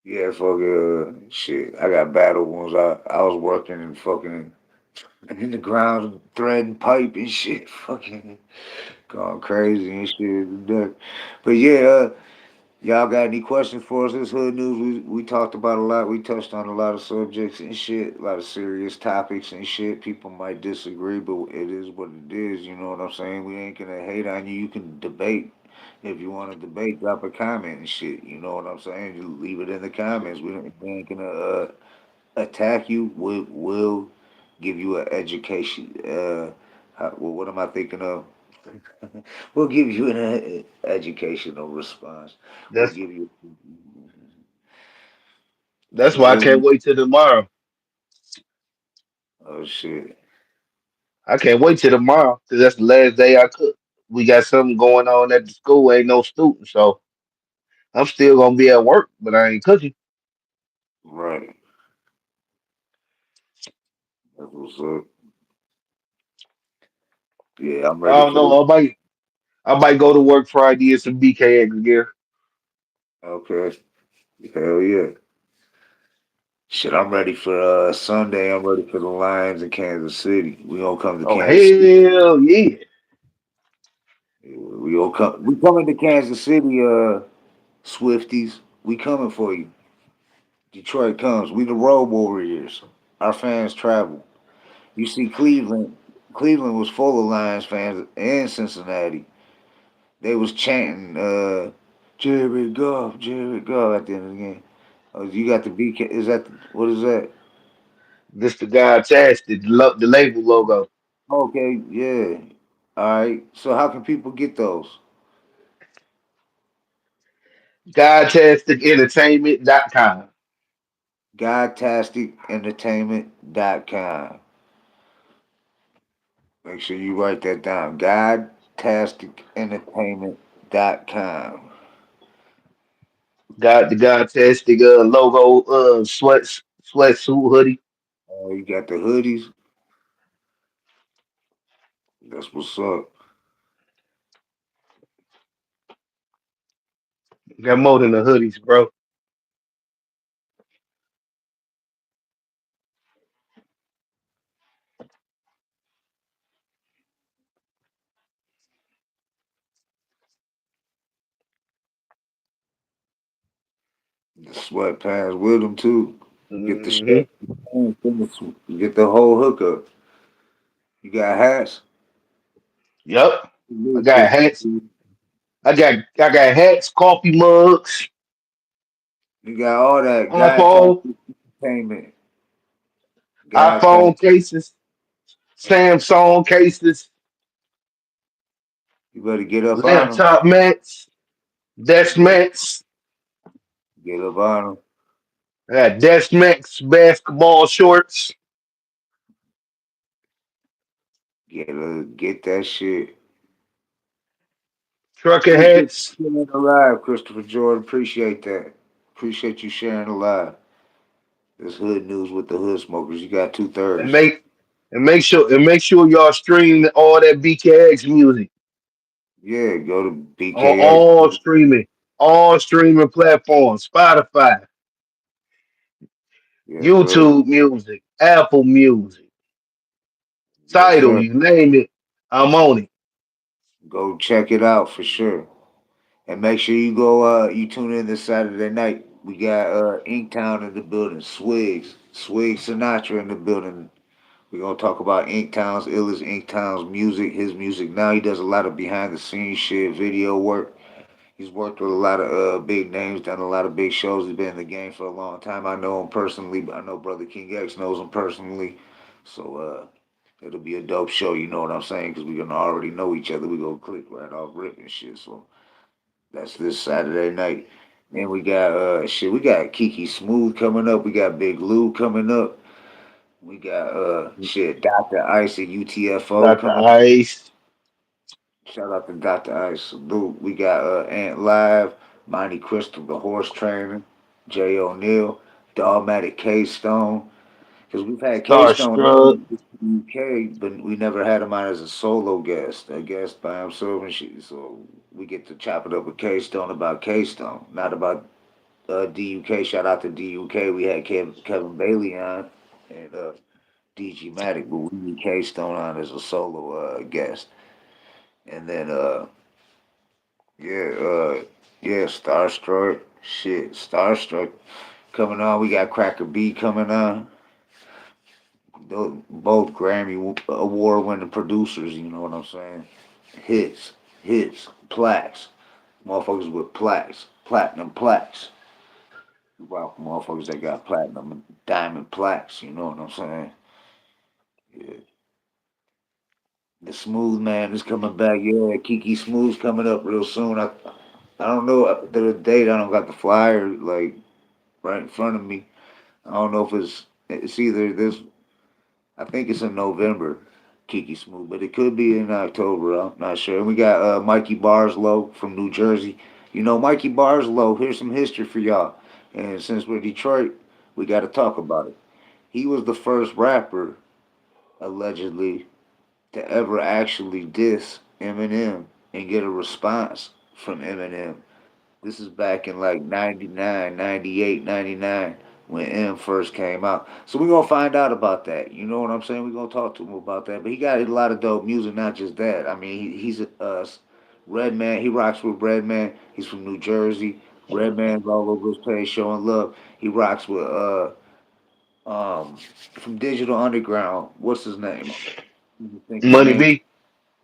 yeah, fucking shit. I got battle wounds. I was working and fucking in the ground threading pipe and shit, fucking going crazy and shit. But yeah, y'all got any questions for us? This hood news. We talked about a lot. We touched on a lot of subjects and shit, a lot of serious topics and shit. People might disagree, but it is what it is. You know what I'm saying? We ain't gonna hate on you. You can debate. If you want to debate, drop a comment and shit. You know what I'm saying? You leave it in the comments. We ain't gonna attack you. We'll give you an education. Well, what am I thinking of? We'll give you an educational response. We'll That's give you. that's So why I what can't we? wait till tomorrow. Oh shit! I can't wait till tomorrow because that's the last day I cook. We got something going on at the school. Ain't no student, so I'm still gonna be at work, but I ain't cooking. Right. That's what's up. Yeah, I'm I ready don't for this. know. I might go to work Friday and some BKX gear. Okay. Hell yeah. Shit, I'm ready for Sunday. I'm ready for the Lions in Kansas City. We gonna come to Oh Kansas City. hell yeah! We gonna come. We coming to Kansas City. Swifties. We coming for you. Detroit comes. We the road warriors. Our fans travel. You see, Cleveland. Cleveland was full of Lions fans and Cincinnati. They was chanting, Jared Goff at the end of the game. Oh, you got the BK. Is that what is that? This the guy attached the label logo. Okay, yeah. All right. So how can people get those? GodtasticEntertainment.com. GodtasticEntertainment.com. Make sure you write that down. GodtasticEntertainment.com. Got the Godtastic logo sweatsuit hoodie. Oh, you got the hoodies. That's what's up. Got more than the hoodies, bro. The sweatpants with them too. Get the Hmm. shirt. Get the whole hookup. You got hats. Yep. I Salute, got Chris. hats. I got hats, coffee mugs, You got all that guy type iPhone, entertainment. Guy type. iPhone cases, Samsung cases, You better get up on them. laptop mats, desk Yeah, mats. get up on them. I got desk mats, basketball shorts, Get that shit. trucker Appreciate hats, you sharing the live, Christopher Jordan. Appreciate that. Appreciate you sharing the live. This hood news with the hood smokers. You got two and thirds. make sure y'all stream all that BKX music Yeah, go to on BKX. all streaming platforms, Spotify, Yes, sir. YouTube Music, Apple Music, Yes, Tidal, sir. you name it, I'm on it. Go check it out for sure. And make sure you go you tune in this Saturday night. We got Inktown in the building, Swig Sinatra in the building. We're gonna talk about Inktown's illest Inktown's music, his music. Now he does a lot of behind the scenes shit, video work. He's worked with a lot of big names, done a lot of big shows. He's been in the game for a long time. I know him personally, but I know Brother King X knows him personally. So it'll be a dope show, you know what I'm saying? Because we're gonna already know each other. We gonna click right off rip and shit. So that's this Saturday night. Then we got we got Kiki Smooth coming up. We got Big Lou coming up. We got Dr. Ice at UTFO Dr. coming. Ice, Shout out to Dr. Ice. Salute. We got Ant Live, Monty Crystal, the horse trainer, Jay O'Neill, Dogmatic K Stone. Because we've had K Stone Starstruck, in the UK, but we never had him on as a solo guest, a guest by himself and shit. So we get to chop it up with K Stone about K Stone, not about DUK. Shout out to DUK. We had Kevin Bailey on and DG Matic, but we need K Stone on as a solo guest. And then yeah, Starstruck. Shit, Starstruck coming on. We got Cracker B coming on. Those, both Grammy award winning producers, you know what I'm saying? Hits, plaques. Motherfuckers with plaques, platinum plaques. You rock motherfuckers that got platinum and diamond plaques, you know what I'm saying? Yeah. The Smooth Man is coming back. Yeah, Kiki Smooth's coming up real soon. I don't know the date. I don't got the flyer like right in front of me. I don't know if it's either this. I think it's in November, Kiki Smooth, but it could be in October. I'm not sure. And we got Mikey Barslow from New Jersey. You know Mikey Barslow. Here's some history for y'all. And since we're Detroit, we got to talk about it. He was the first rapper allegedly to ever actually diss Eminem and get a response from Eminem. This is back in like 99, 98, 99 when M first came out. So we're going to find out about that. You know what I'm saying? We're going to talk to him about that. But he got a lot of dope music, not just that. I mean, he's a Redman. He rocks with Redman. He's from New Jersey. Redman's all over his place showing love. He rocks with from Digital Underground. What's his name? I think his Money name. B.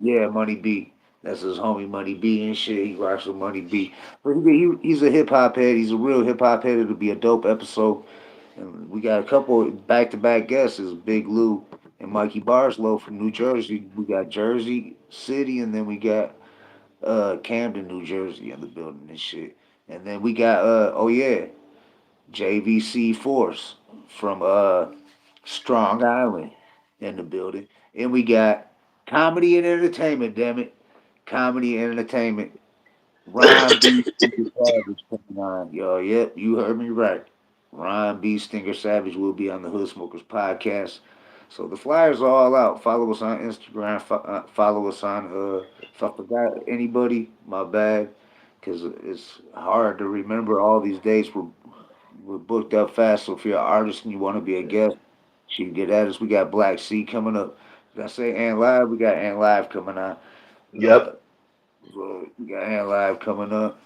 Yeah, Money B. That's his homie Money B and shit. He rocks with Money B. But he's a hip hop head. He's a real hip hop head. It'll be a dope episode. And we got a couple back to back guests. Big Lou and Mikey Barslow from New Jersey. We got Jersey City, and then we got Camden, New Jersey in the building and shit. And then we got oh yeah, JVC Force from Strong Island in the building. And we got comedy and entertainment, damn it. Comedy and entertainment. Ron B. Stinger Savage coming on. Yo, yep, you heard me right. Ron B. Stinger Savage will be on the Hood Smokers podcast. So the flyers are all out. Follow us on Instagram. Follow us on, if I forgot anybody, my bad. Because it's hard to remember all these dates. We're booked up fast. So if you're an artist and you want to be a guest, you can get at us. We got Black Sea coming up. Did I say and live? We got and live coming on. Uh, Yep. so we got and live coming up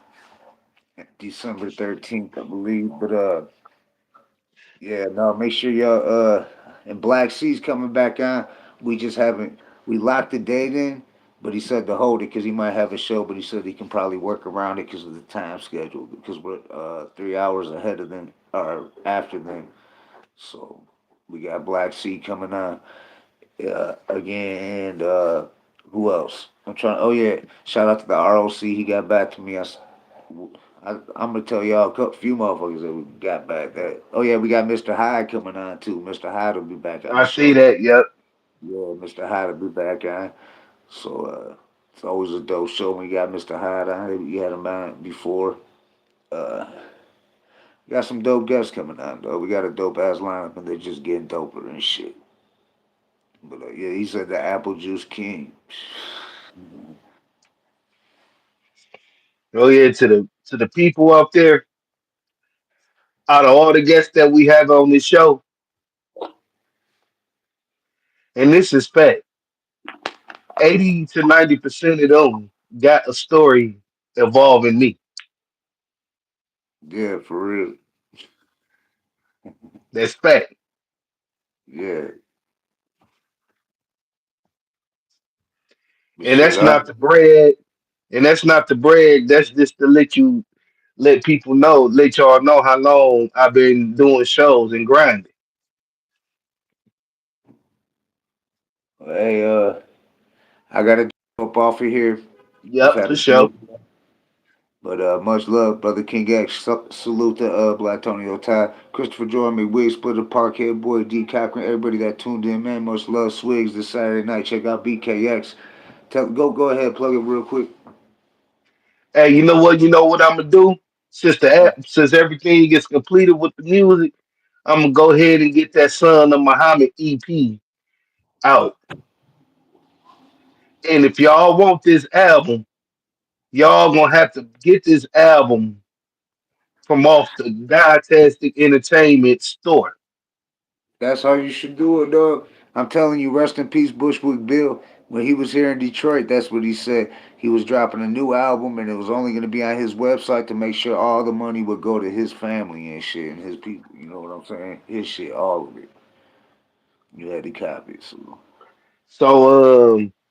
December 13th, I believe. But yeah, no, make sure y'all and Black Sea's coming back on. we just haven't. We locked the date in, but he said to hold it because he might have a show. But he said he can probably work around it because of the time schedule because we're 3 hours ahead of them or after them. So we got Black Sea coming on again, and who else? I'm trying. Oh yeah, shout out to the ROC. He got back to me. I'm gonna tell y'all few motherfuckers that we got back. That oh yeah, we got Mr. Hyde coming on too. Mr. Hyde will be back on the I see show. that. Yep. Yeah, Mr. Hyde will be back on. So it's always a dope show when you got Mr. Hyde on. You had him on before. Uh, we got some dope guests coming on though. We got a dope ass lineup and they're just getting doper and shit. But yeah, he said the Apple Juice King. Oh yeah, to the people out there, out of all the guests that we have on this show, and this is fact, 80 to 90% of them got a story involving me. Yeah, for real. That's fact. Yeah, but And shit, that's not the bread. And that's not the bread. That's just to let people know, let y'all know how long I've been doing shows and grinding. hey, I gotta jump off of here. Just Yep, had for a sure. few. But much love, brother King X. Salute to Black Tonio Ty, Christopher Jordan, McWig, Splitter, Parkhead Boy, D. Cochran, everybody that tuned in, man. Much love, Swigs, this Saturday night. Check out BKX. Go ahead, plug it real quick. Hey, you know what? You know what I'm gonna do? Since everything gets completed with the music, I'm gonna go ahead and get that Son of Muhammad EP out. And if y'all want this album, y'all gonna have to get this album from off the Dietastic Entertainment store. That's how you should do it, dog. I'm telling you, rest in peace, Bushwick Bill. When he was here in Detroit, that's what he said. He was dropping a new album, and it was only going to be on his website to make sure all the money would go to his family and shit and his people. You know what I'm saying? His shit, all of it. You had to copy it, so.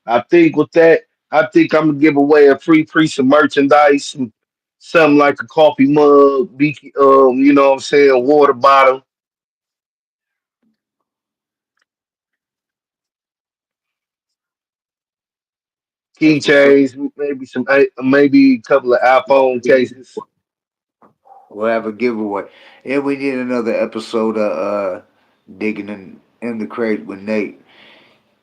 I think with that, I think I'm gonna give away a free piece of merchandise, something like a coffee mug, you know what I'm saying, water bottle, That's what's up. keychains, maybe a couple of iPhone cases. We'll have a giveaway. And we need another episode of digging in the crate with Nate.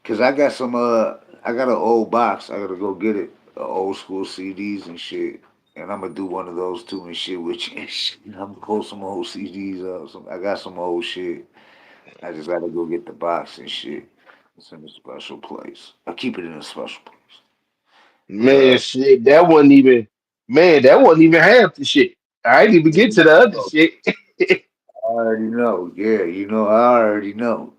Cause I got some I got an old box. I gotta go get it. Old school CDs and shit. And I'm gonna do one of those too and shit with you. And shit. I'm gonna pull some old CDs up. I got some old shit. I just gotta go get the box and shit. It's in a special place. I keep it in a special place. But Man, shit, that wasn't even half the shit. I didn't even yeah, get to the other shit. I already know. Yeah, I already know.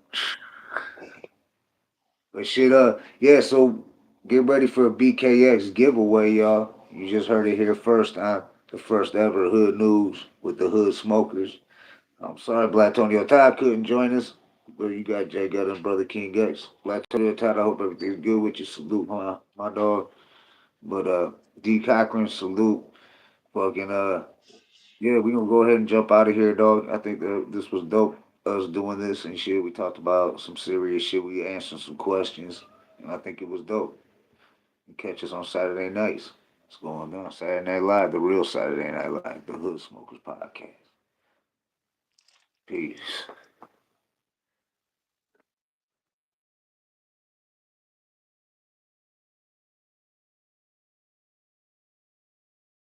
But shit, yeah, so get ready for a BKX giveaway, y'all. You just heard it here first, the first ever Hood News with the Hood Smokers. I'm sorry, Black Tony Todd couldn't join us, but you got Jay Gutter and Brother King X. Black Tony Todd, I hope everything's good with you. Salute, my dog. But D Cochran, salute. Fucking yeah, we gonna go ahead and jump out of here, dog. I think this was dope. Us doing this and shit. We talked about some serious shit. We answered some questions, and I think it was dope. You catch us on Saturday nights. What's going on? Saturday Night Live, the real Saturday Night Live, the Hood Smokers Podcast. Peace.